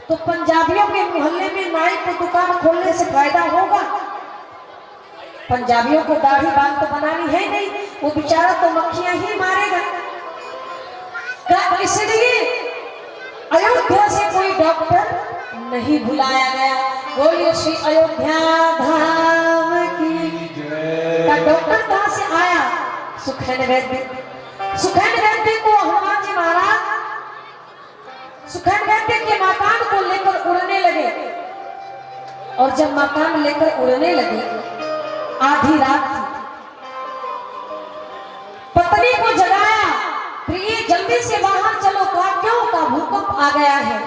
तो पंजाबियों के मोहल्ले में नाई को दुकान खोलने से फायदा होगा? पंजाबियों को दाढ़ी बाल तो बनानी है नहीं, वो बेचारा तो मक्खियां ही मारेगा। इसलिए अयोध्या से कोई डॉक्टर नहीं बुलाया गया। बोलिए श्री अयोध्या धाम की का डॉक्टर कहां से आया? सुखैन वैद्य। सुखैन वैद्य को हनुमान जी महाराज सुखैन वैद्य के मकान को लेकर उड़ने लगे, और जब मकान लेकर उड़ने लगे, आधी रात थी, पत्नी को जगाया, प्रिय जल्दी से बाहर चलो। कहा क्यों? का भूकंप आ गया है।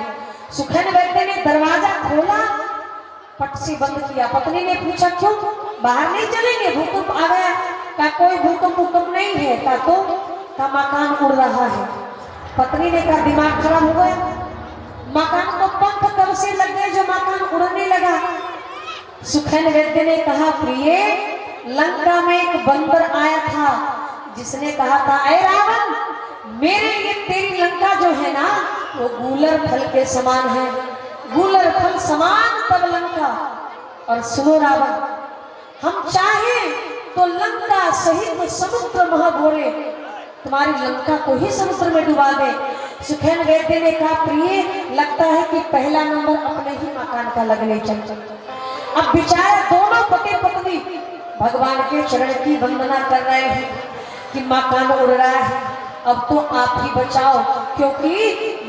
सुखैन वैद्य ने दरवाजा खोला, पट से बंद किया। पत्नी ने पूछा क्यों बाहर नहीं चलेंगे, भूकंप आ गया? का कोई भूकंप नहीं है। का तो का मकान उड़ रहा है। पत्नी ने कहा दिमाग खराब हो गया, मकान को पंख कब से लग गए जो मकान उड़ने लगा? सुखैन वैद्य ने कहा प्रिय, लंका में एक बंदर आया था जिसने कहा था ऐ रावण, मेरे लिए तेरी लंका जो है ना वो गूलर फल के समान है, गूलर फल समान तब लंका। और सुनो रावण, हम चाहे तो लंका सहित समुद्र महाघोरे तुम्हारी लंका को ही समुद्र में डुबा दे। सुखेन वैद्य ने कहा, प्रिय लगता है कि पहला नंबर अपने ही मकान का लगने चल। अब बेचारा दोनों पति पत्नी भगवान के चरण की वंदना कर रहे हैं कि मकान उड़ रहा है, अब तो आप ही बचाओ, क्योंकि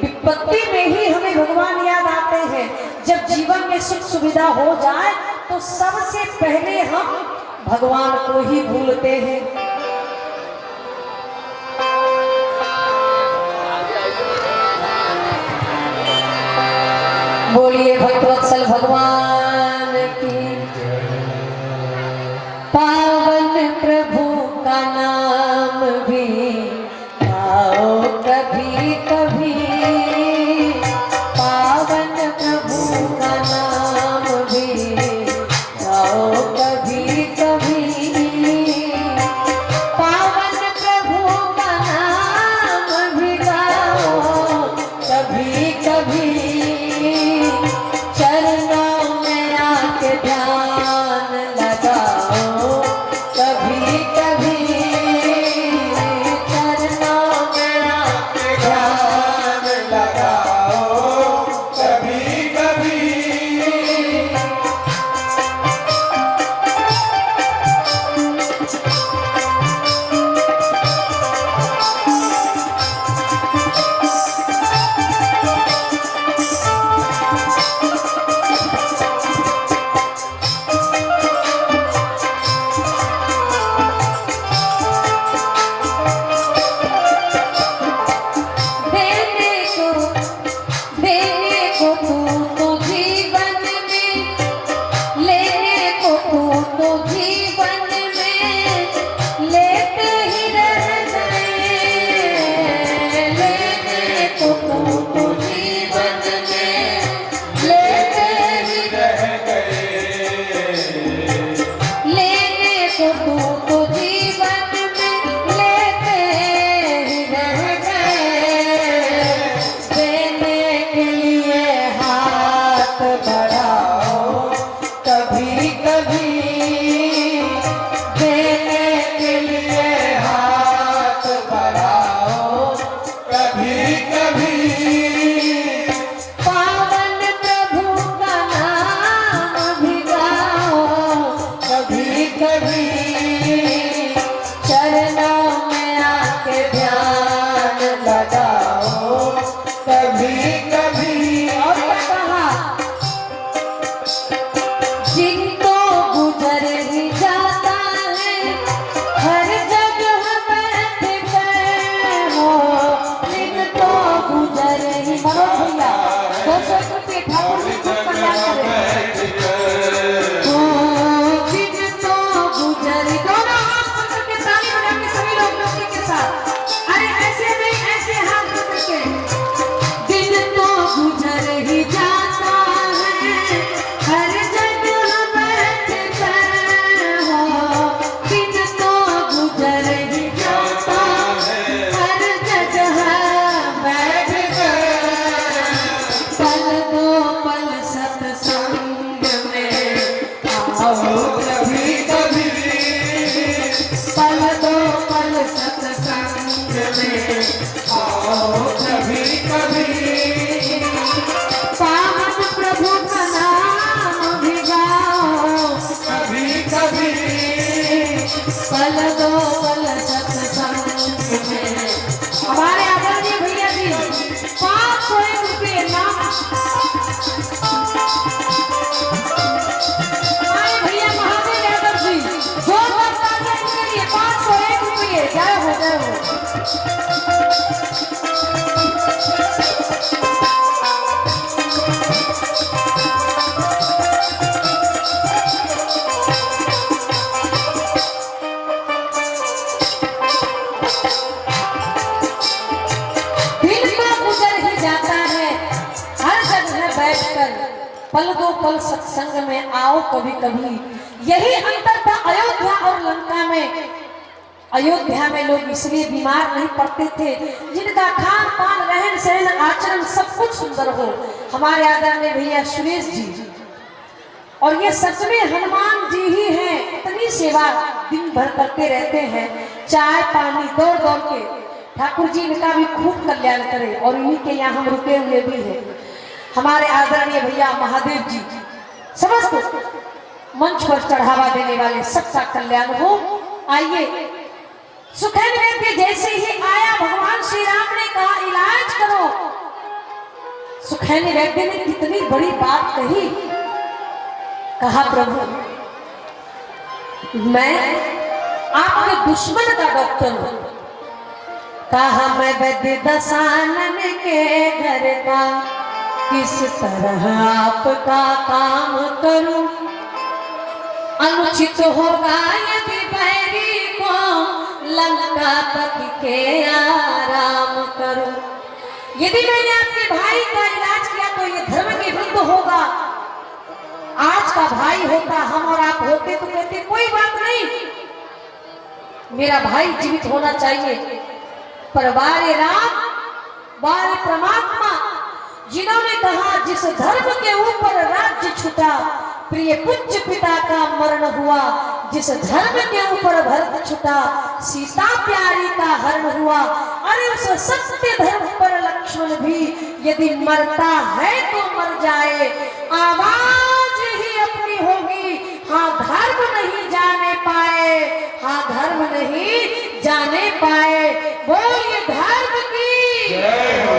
विपत्ति में ही हमें भगवान याद आते हैं। जब जीवन में सुख सुविधा हो जाए तो सबसे पहले हम भगवान को ही भूलते हैं। बोलिए भक्तवत्सल भगवान की। पावन प्रभु का नाम भी आओ कभी कभी, पावन प्रभु का नाम भी आओ कभी कभी, पावन प्रभु का नाम भी गाओ कभी कभी, चरणों में आके ध्यान लगाओ कभी कभी, चरणों में आके ध्यान लगाओ कभी कभी। हमारे आदरणीय भैया जी 501 रुपये नाम हमारे भैया महादेव यादव जी जोरदार तालियां इनके लिए 501 रुपये। जय हो जय हो। पल दो पल सत्संग में आओ कभी कभी, यही अंतर था अयोध्या और लंका में। अयोध्या में लोग इसलिए बीमार नहीं पड़ते थे जिनका खान पान रहन सहन आचरण सब कुछ सुंदर हो। हमारे आदरणीय भैया सुरेश जी और ये सच में हनुमान जी ही हैं। इतनी सेवा दिन भर करते रहते हैं, चाय पानी दौड़ दौड़ के। ठाकुर जी इनका भी खूब कल्याण करे और इन्हीं के यहाँ हम रुके हुए भी हैं। हमारे आदरणीय भैया महादेव जी समस्त मंच पर चढ़ावा देने वाले, सबका कल्याण हो। आइए, सुखैन वैद्य जैसे ही आया, भगवान श्री राम ने कहा इलाज करो। सुखैन वैद्य ने कितनी बड़ी बात कही। कहा प्रभु मैं आपके दुश्मन का डॉक्टर हूं। कहा मैं वैद्य दसानन के घर का किस तरह आपका काम करूं। अनुचित होगा यदि बैरी को लंका पति के आराम करूं। यदि मैंने आपके भाई का इलाज किया तो ये धर्म के विरुद्ध होगा। आज का भाई होता, हम और आप होते तो कहते कोई बात नहीं, मेरा भाई जीवित होना चाहिए। पर वारे राम वारे परमात्मा जिन्होंने कहा जिस धर्म के ऊपर राज्य छुटा, प्रिय पूज्य पिता का मरण हुआ। जिस धर्म के ऊपर भरत छुटा, सीता प्यारी का हरण हुआ। अरे उस सत्य धर्म पर लक्ष्मण भी यदि मरता है तो मर जाए, आवाज ही अपनी होगी। हाँ धर्म नहीं जाने पाए, हाँ धर्म नहीं जाने पाए। बोलिए धर्म की जय हो।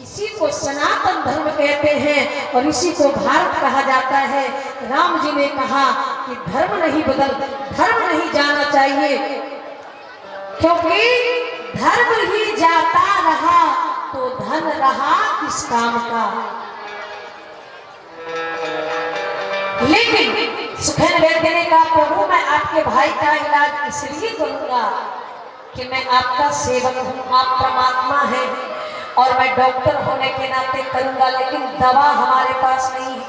इसी को सनातन धर्म कहते हैं और इसी को भारत कहा जाता है। राम जी ने कहा कि धर्म नहीं धर्म नहीं जाना चाहिए, क्योंकि धर्म ही जाता रहा तो धन रहा किस काम का। लेकिन सुखैन वैद्य ने कहा प्रभु मैं आपके भाई का इलाज इसलिए करूंगा कि मैं आपका सेवक हूं, आप परमात्मा हैं और मैं डॉक्टर होने के नाते करूंगा। लेकिन दवा हमारे पास नहीं है।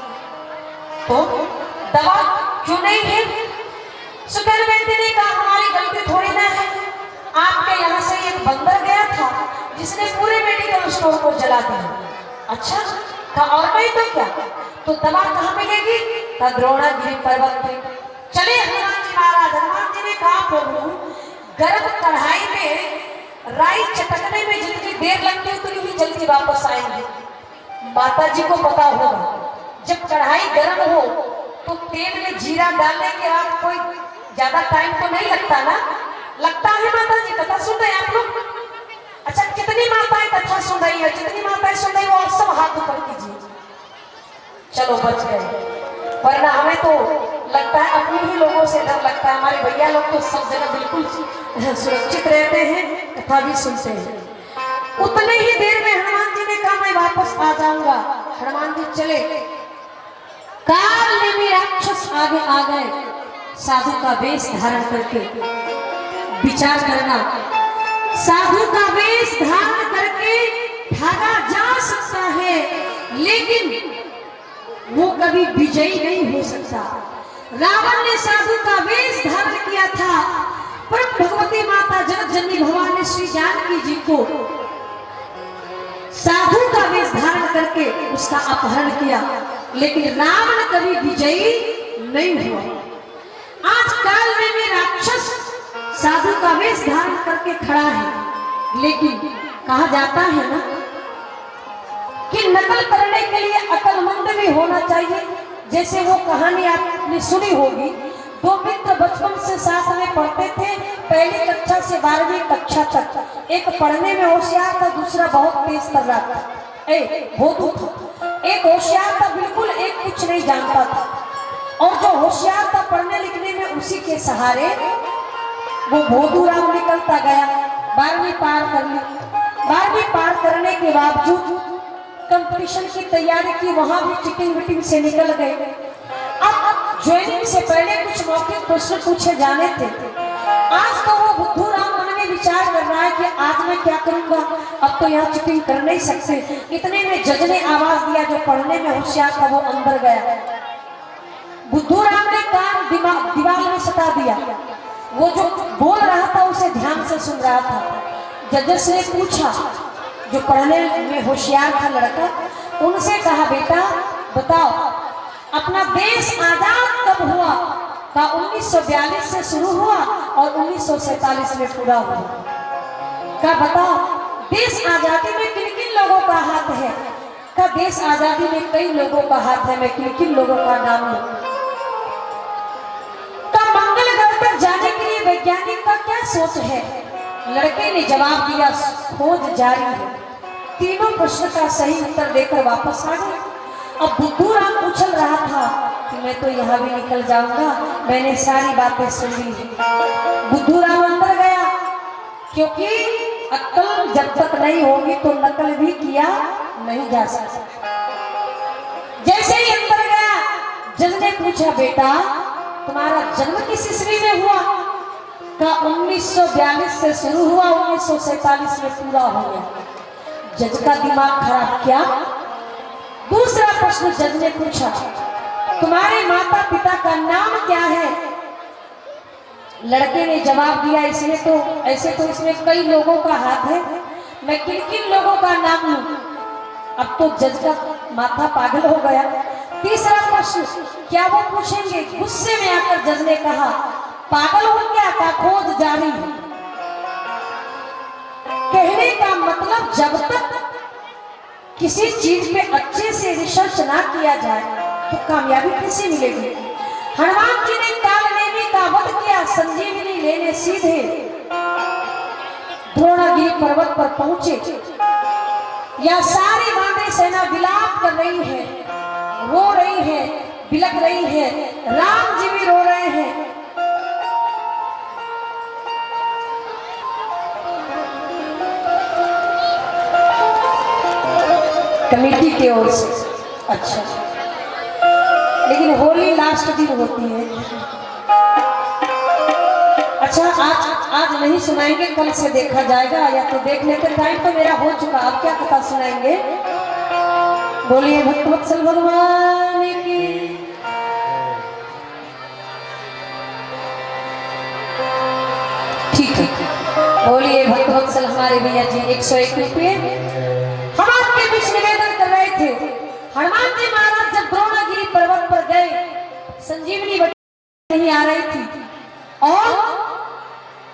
तो दवा क्यों नहीं है? सुखैन वैद्य ने कहा हमारी गलती थोड़ी ना है। आपके यहाँ से एक बंदर गया था जिसने पूरे मेडिकल स्टोर को जला दिया। अच्छा कहा और नहीं तो क्या, तो दवा कहाँ मिलेगी? कहा द्रोणागिरी पर्वत पे। चले हनुमान जी महाराज। हनुमान जी ने कहा प्रभु गर्म कढ़ाई में राई चटकने में जितनी देर लगती है उतनी ही जल्दी वापस आएंगे। माता जी को पता होगा जब कढ़ाई गर्म हो तो तेल में जीरा डालने के बाद कोई ज्यादा टाइम तो नहीं लगता ना? लगता है माता जी? कथा सुन रहे आप लोग? अच्छा कितनी माताएं कथा सुन रही है? जितनी माताएं सुन रही है वो सब हाथ ऊपर कीजिए। चलो बच गए, वरना हमें तो लगता है अपने ही लोगों से डर लगता है। हमारे भैया लोग तो सब जगह बिल्कुल सुरक्षित रहते हैं, कथा भी सुनते हैं। उतने ही देर में हनुमान जी ने कहा मैं वापस आ जाऊंगा। हनुमान जी चले, काल में राक्षस आगे आ गए साधु का वेश धारण करके। विचार करना, साधु का वेश धारण करके भागा जा सकता है लेकिन वो कभी विजयी नहीं हो सकता। रावण ने साधु का वेश धारण किया था, पर भगवती माता जगत जननी भवानी श्री जानकी जी को साधु का वेश धारण करके उसका अपहरण किया, लेकिन रावण कभी विजयी नहीं हुआ। आज काल में राक्षस साधु का वेश धारण करके खड़ा है, लेकिन कहा जाता है ना कि नकल करने के लिए अक्लमंद भी होना चाहिए। जैसे वो कहानी आपने सुनी होगी, दो मित्र बचपन से साथ में पढ़ते थे, पहली कक्षा से 12वीं कक्षा तक। एक पढ़ने में होशियार था, दूसरा बहुत तेज तर्रार था, भोदू था। एक होशियार था बिल्कुल, एक कुछ नहीं जानता था, और जो होशियार था पढ़ने लिखने में उसी के सहारे वो भोदू राम निकलता गया। 12वीं पार कर ली। 12वीं पार करने के बावजूद कंपटीशन की तैयारी की, वहां भी चिटिंग विटिंग से निकल गए। अब ज्वाइनिंग से पहले कुछ मौखिक प्रश्न पूछे जाने थे। आज तो वो बुद्धू राम मन में विचार कर रहा है कि आज मैं क्या करूंगा, अब तो यहाँ चिटिंग कर नहीं सकते। इतने में जज ने आवाज दिया, जो पढ़ने में होशियार था वो अंदर गया। बुद्धू राम ने कान दीवार में सटा दिया। वो जो बोल रहा था उसे ध्यान से सुन रहा था। जजेस ने पूछा, जो पढ़ने में होशियार था लड़का, उनसे कहा बेटा बताओ अपना देश आजाद कब हुआ? का 1942 से शुरू हुआ और 1947 में पूरा हुआ। का बताओ देश आजादी में किन किन लोगों का हाथ है? का देश आजादी में कई लोगों का हाथ है, मैं किन किन लोगों का नाम लूं? का मंगल ग्रह तक जाने के लिए वैज्ञानिक का क्या सोच है? लड़के ने जवाब दिया खोज जारी है। तीनों प्रश्न का सही उत्तर देकर वापस आ गए। अब बुद्धू राम उछल रहा था कि मैं तो यहाँ भी निकल जाऊंगा, मैंने सारी बातें सुन ली है। बुद्धू राम अंदर गया, क्योंकि अक्ल जब तक नहीं होगी तो नकल भी किया नहीं जा सकता। जैसे ही अंदर गया, जज ने पूछा बेटा तुम्हारा जन्म किस ईस्वी में हुआ? का 1942 से शुरू हुआ, 1947 में पूरा हो गया। जज का दिमाग खराब क्या? दूसरा प्रश्न जज ने पूछा तुम्हारे माता पिता का नाम क्या है? लड़के ने जवाब दिया ऐसे तो इसमें कई लोगों का हाथ है, मैं किन किन लोगों का नाम लूं? अब तो जज का माथा पागल हो गया। तीसरा प्रश्न क्या वो पूछेंगे? गुस्से में आकर जज ने कहा पागल हो क्या? का खोज जारी है। कहने का मतलब जब तक किसी चीज पे अच्छे से रिसर्च ना किया जाए तो कामयाबी कैसे मिलेगी? हनुमान जी ने कालनेमी का वध किया, संजीवनी लेने सीधे द्रोणागिरी पर्वत पर पहुंचे। या सारी वानरी सेना विलाप कर रही है, रो रही है, बिलख रही है, राम जी भी रो रहे हैं। कमेटी की ओर से। अच्छा, लेकिन होली लास्ट दिन होती है। अच्छा, आज नहीं सुनाएंगे, कल से देखा जाएगा, या तो देख लेते। टाइम तो मेरा हो चुका, अब क्या कथा सुनाएंगे? बोलिए भक्तवत्सल भगवान की। ठीक है, बोलिए भक्तवत्सल हमारे भैया जी 101 रुपये हम आपके बीच निवेदन कर रहे थे। हनुमान जी महाराज जब द्रोणागिरी पर्वत पर गए, संजीवनी नहीं आ रही थी और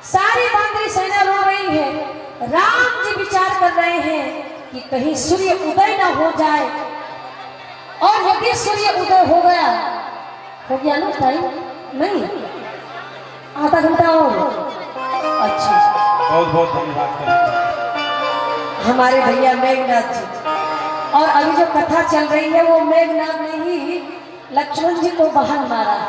सारी वानरी सेना रो रही है। राम जी विचार कर रहे हैं कि कहीं सूर्य उदय ना हो जाए, और यदि सूर्य उदय हो गया ना टाइम नहीं, आधा घंटा और। अच्छा, बहुत बहुत धन्यवाद हमारे भैया मेघनाथ जी। और अभी जो कथा चल रही है वो मेघनाथ ने ही लक्ष्मण जी को बहन मारा है।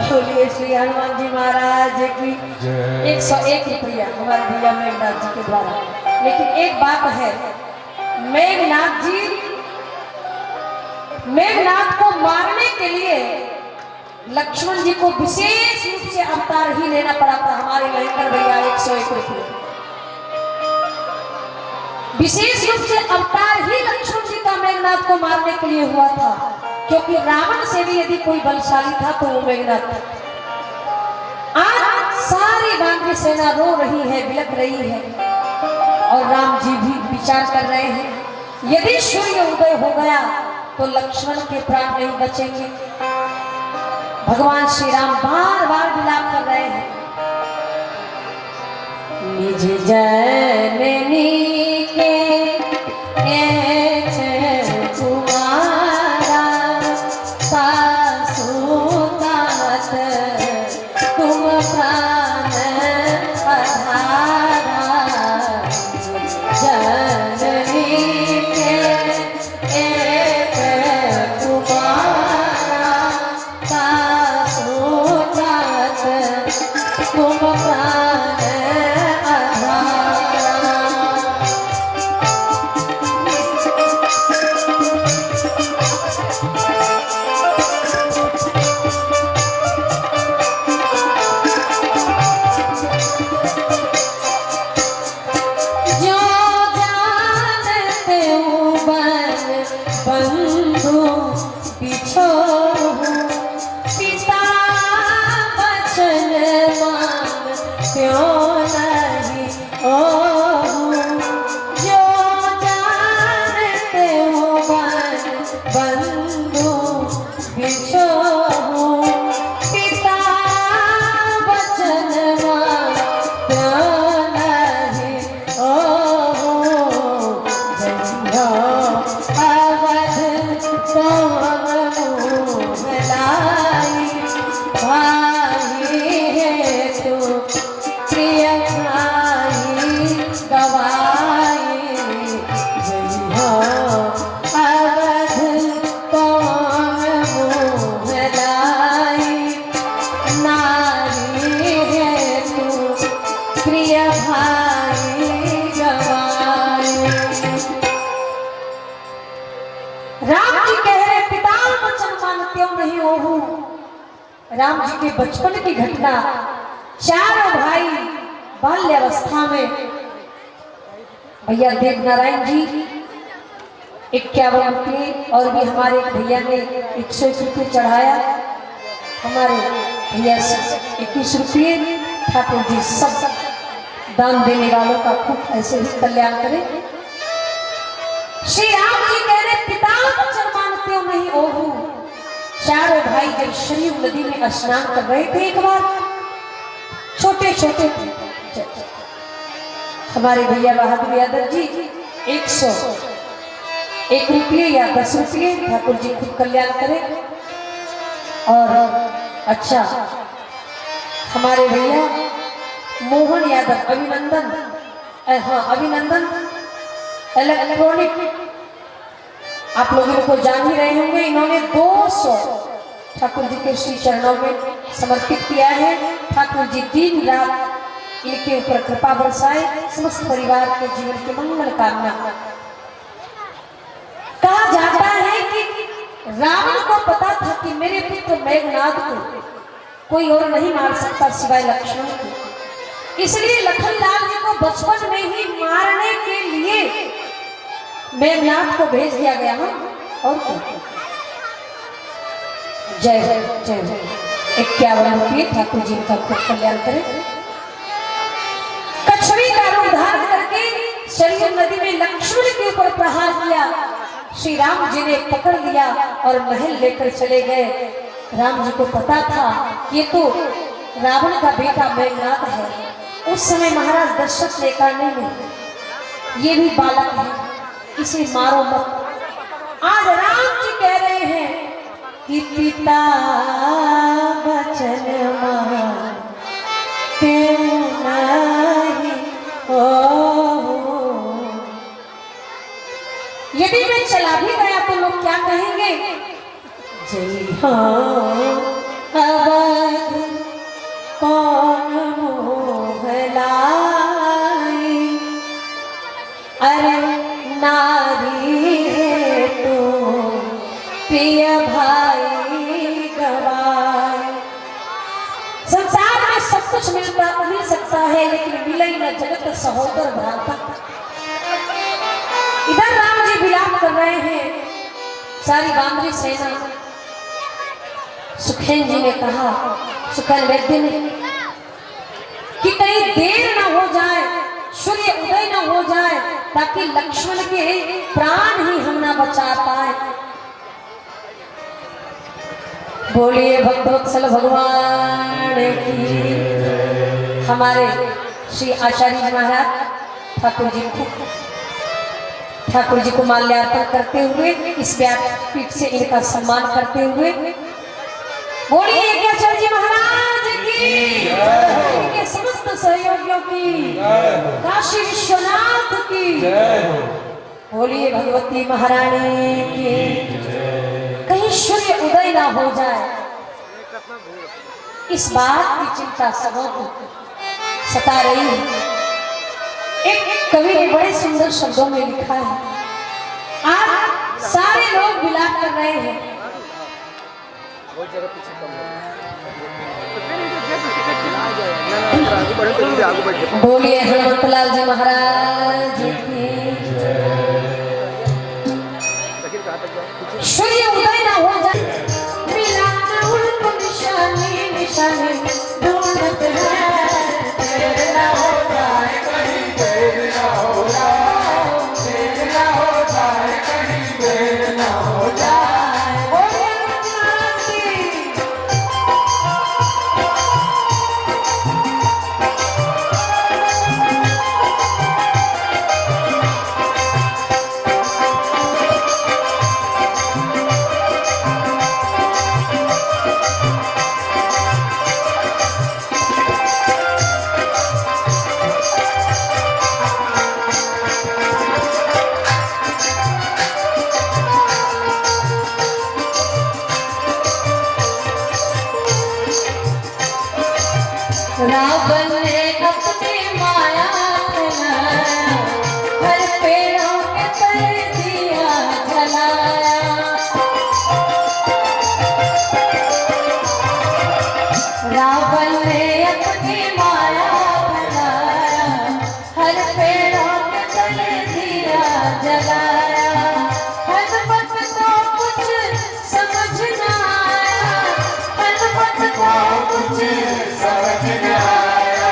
बोलिए श्री हनुमान जी महाराज की 101 रुपया हमारे भैया मेघनाथ जी के द्वारा। लेकिन एक बात है, मेघनाथ जी मेघनाथ को मारने के लिए लक्ष्मण जी को विशेष रूप से अवतार ही लेना पड़ा था। हमारे महेंद्र भैया 101 रुपये विशेष रूप से अवतार ही लक्ष्मण जी का मेघनाथ को मारने के लिए हुआ था, क्योंकि रावण से भी यदि कोई बलशाली था तो वो मेघनाथ था। आज सारी वानरी सेना रो रही है, बिलख रही है, और राम जी भी विचार कर रहे हैं यदि सूर्य उदय हो गया तो लक्ष्मण के प्राण नहीं बचेंगे। भगवान श्री राम बार बार विलाप कर रहे हैं, निज जननी के तुम्हारा सासुतात तुम प्राण आधारा, जननी के तुम्हारा सासुतात तुम प्राण आधारा। गवाए जइहो अवध कौन मुँह लाई नारी है तू प्रिय भाई गवाए। राम जी कह रहे पिता वचन मानते हो नहीं ओहू। राम जी के बचपन की घटना, चारों भाई बाल्यावस्था में भैया देव नारायण जी 51 रुपये और भी हमारे भैया ने 101 रुपये चढ़ाया। हमारे भैया 21 रुपये। ठाकुर जी सब दान देने वालों का खूब ऐसे ही कल्याण करें। श्री राम जी कह रहे पिता वचन मानते हो नहीं ओहू। चारों भाई जब शरीर नदी में स्नान कर रहे थे एक बार, छोटे छोटे थे। हमारे भैया बहादुर यादव जी 101 रुपये या 10 रुपये, ठाकुर जी खूब कल्याण करें। और अच्छा हमारे भैया मोहन यादव अभिनंदन, हाँ अभिनंदन इलेक्ट्रॉनिक, आप लोग इनको जान ही रहे होंगे। इन्होंने 200 ठाकुर जी के श्री चरणों में समर्पित किया है। ठाकुर जी दिन रात इनके ऊपर कृपा बरसाए, समस्त परिवार के जीवन की मंगल कामना। कहा जाता है कि रावण को पता था कि मेरे पुत्र मेघनाद को कोई और नहीं मार सकता सिवाय लक्ष्मण को, इसलिए लखनलाल जी को बचपन में ही मारने के लिए मेघनाद को भेज दिया गया। और जय जय जय 51 रुपये ठाकुर जी का खूब कल्याण करें। कछुई का रूप धारण करके सरयू नदी में लक्ष्मण के ऊपर प्रहार किया। श्री राम जी ने पकड़ लिया और महल लेकर चले गए। राम जी को पता था ये तो रावण का बेटा मेघनाद है। उस समय महाराज दशरथ ने कहा नहीं, ये भी बालक है, इसे मारो मत। आज राम जी कह रहे हैं कि पिता वचन मानते नहीं हो। यदि मैं चला भी गया तो लोग क्या कहेंगे? जय हो अवध कौन मुँह लाई, अरे नारी है तू प्रिय भाई गवाए। संसार में सब कुछ मिल सकता है, लेकिन मिले न जगत सहोदर भ्राता। इधर राम जी विलाप कर रहे हैं, सारी बामरी सेना। सुखेन जी ने कहा, सुखेन वैद्य ने, कि कहीं देर न हो जाए, सूर्य उदय न हो जाए, ताकि लक्ष्मण के प्राण ही हम ना बचा पाए। बोलिए भक्तवत्सल भगवान की। हमारे श्री आचार्य जी महाराज ठाकुर जी को माल्यार्पण करते हुए इस व्यासपीठ से इनका सम्मान करते हुए बोलिए आचार्य जी महाराज की, इनके समस्त सहयोगियों की, काशी विश्वनाथ की, बोलिए भगवती महारानी की। कहीं सूर्य उदय ना हो जाए, इस बात की चिंता सबों को सता रही है। एक कवि ने बड़े सुंदर शब्दों में लिखा है, आज सारे लोग विलाप कर रहे हैं। बोलिए हनुमतलाल जी महाराज की। सूर्य उदय ना हो जाए, मिला ना उनको निशानी निशानी ढूंढत है। देर ना हो जाए कहीं, देर ना हो जाए, देर ना हो जाए कहीं, देर ना हो जाए। बोलिए हनुमान जी। जलाया, हनुमत को कुछ समझ न आया, हनुमत को कुछ समझ न आया,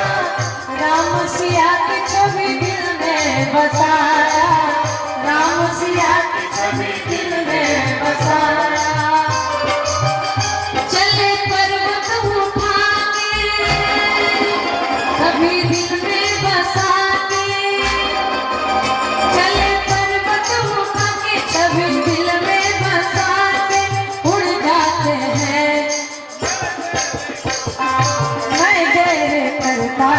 राम सिया की छवि दिल में बसाया, राम सिया की छवि दिल में बसाया। चले पर्वत उठा के कभी दिल में बसा के, चले पर्वत उठा के छवि दिल में बसा के उड़ जाते हैं। मैं देर करता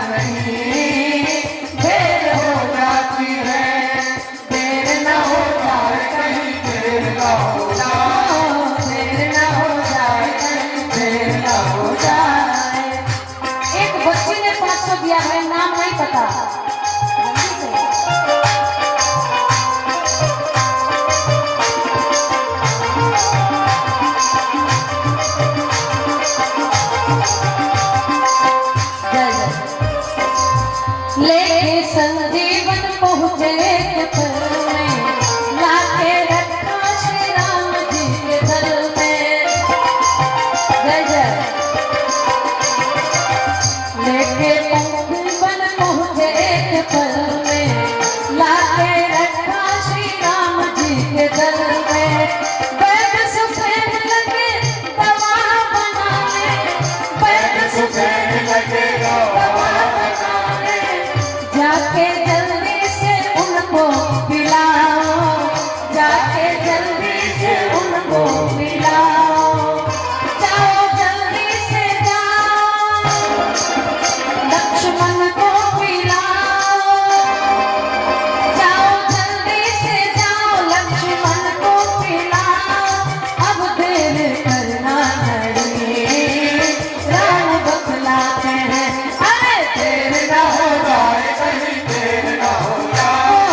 नहीं, देर हो जाती है, देर न हो जाए कहीं, देर न हो जाए, देर न हो जाए कहीं, देर न हो जाए। एक बच्ची ने 500 दिया है, नाम नहीं पता। लेके संजीवन पहुँचे पल में, लाके रखा श्री राम जी के दल में। जय जय। लेके संजीवन पहुँचे पल में, लाके रखा श्री राम जी के दल में। बैठ सुफेद लगे दवा बनाने, बैठ सुफेद लगे दवा बनाने, जाके जल्दी से उनको पिलाओ, जाके जल्दी से उनको पिलाओ, जाओ जल्दी से जाओ, लक्ष्मण को पिलाओ, जाओ जल्दी से जाओ, लक्ष्मण को पिलाओ। अब देर करना नहीं, राम बतलाते हैं, अरे देर न हो जाए कहीं, देर न हो जाए,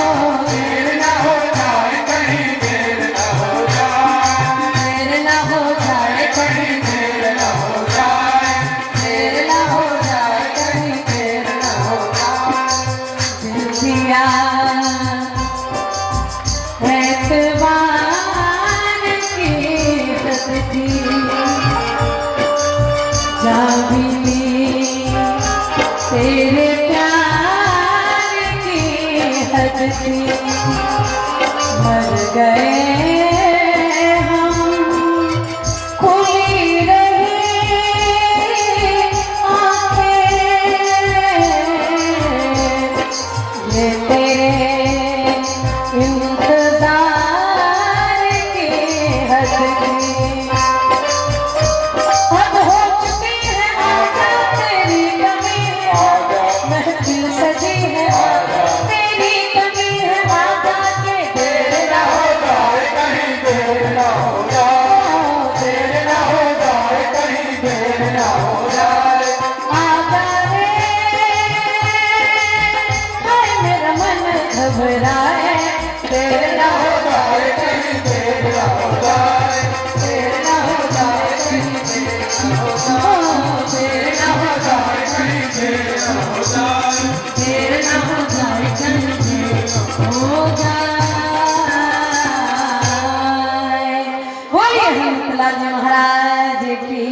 देर न हो जाए कहीं, देर न हो जाए, देर न हो जाए कहीं, देर न हो जाए, देर न हो जाए कहीं, देर न हो जाए। दिया एतबार की हस्ती, जा मिली तेरे प्यार की हस्ती, मर गए हम खुली रही आंखें, ये तेरे इंतजार की हस्ती। हद हो चुकी है आजा, तेरी कमी है महफिल सजी है, तेरी कमी है आजा के, देर न हो जाए कहीं, देर न हो जाए, देर न हो जाए कहीं, देर न हो जाए। आजा रे, हाय मेरा मन घबराए, देर न हो जाए कहीं, देर न हो जाए, देर न हो जाए कहीं, देर न हो जाए, देर न हो जाए कहीं, देर न हो जाए, देर न हो जाए कहीं, देर न हो जाए। बोलिए हनुमतलाल जी महाराज की।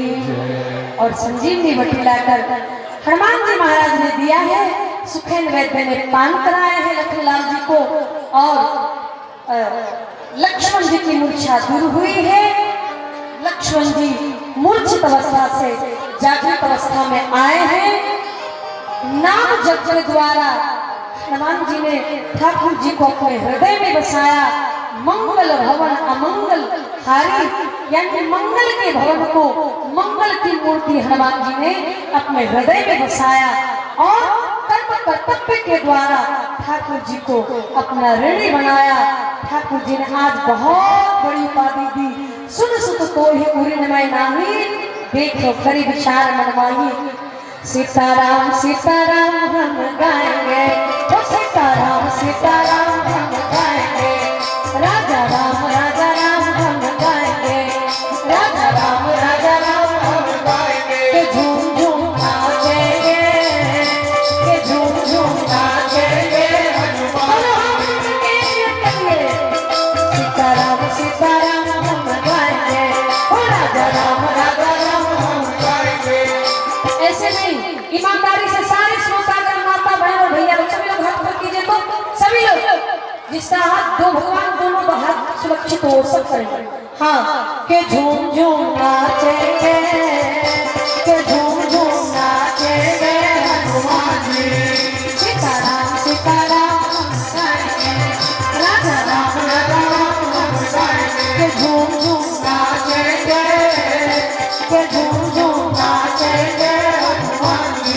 और संजीवनी बटी लाकर हनुमान जी महाराज ने दिया है, सुखेन वैद्य ने पान कराया है लखनलाल जी को, और लक्ष्मण जी की मूर्छा दूर हुई है। लक्ष्मण जी मूर्छित अवस्था से जागृत अवस्था में आए हैं। नाम जप के द्वारा हनुमान जी ने ठाकुर जी को अपने हृदय में बसाया। मंगल भवन अमंगल हारी, यानी मंगल के भवन को मंगल की मूर्ति हनुमान जी ने अपने हृदय में बसाया और कर्म कर्तव्य के द्वारा ठाकुर जी को अपना ऋणी बनाया। ठाकुर जी ने आज बहुत बड़ी उपाधि दी, सुन सुत तो ही उरिनमय नाही, देखो करी विचार मन माही। सीताराम सीताराम हम गाएंगे, तो सीताराम सीताराम हम गाएंगे, राजा राम हम गाएंगे, राजा राम हम गाएंगे, के झूम झूम नाचेंगे, के झूम झूम नाचेंगे, हनुमान के ईमानदारी से सारे श्रोतागण, माता बहन और भैया लोग सभी लोग हाथ ऊपर कीजिए। तो सभी लोग जिसका हाथ दो भगवान दोनों हाथ सुरक्षित हो सब करेंगे। हाँ के झूम झूम नाचेंगे, के झूम झूम नाचेंगे हनुमान जी। सीताराम सीताराम गाएंगे, राधा राम राधा राम गाएंगे। के झूम झूम नाचेंगे, के झूम झूम नाचेंगे हनुमान जी।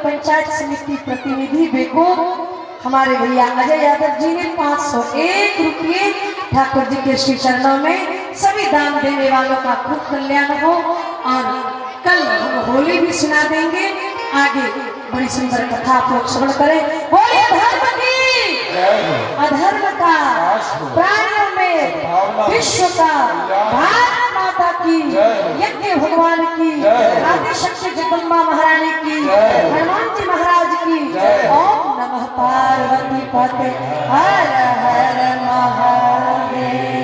पंचायत समिति प्रतिनिधि बेको हमारे भैया अजय यादव जी ने 501 रुपये ठाकुर जी के श्री चरणों में सभी दान देने वालों का खूब कल्याण हो। और कल हम होली भी सुना देंगे। आगे बड़ी सुंदर कथा आप लोग श्रवण करें। होली धर्म की, अधर्म का, प्राणियों में विश्व का, भारत माता की, यज्ञ भगवान की, आदिशक्ति जगदम्बा महारानी की, हनुमान जी महाराज की। ओम नमः पार्वती पते हर हर महादेव।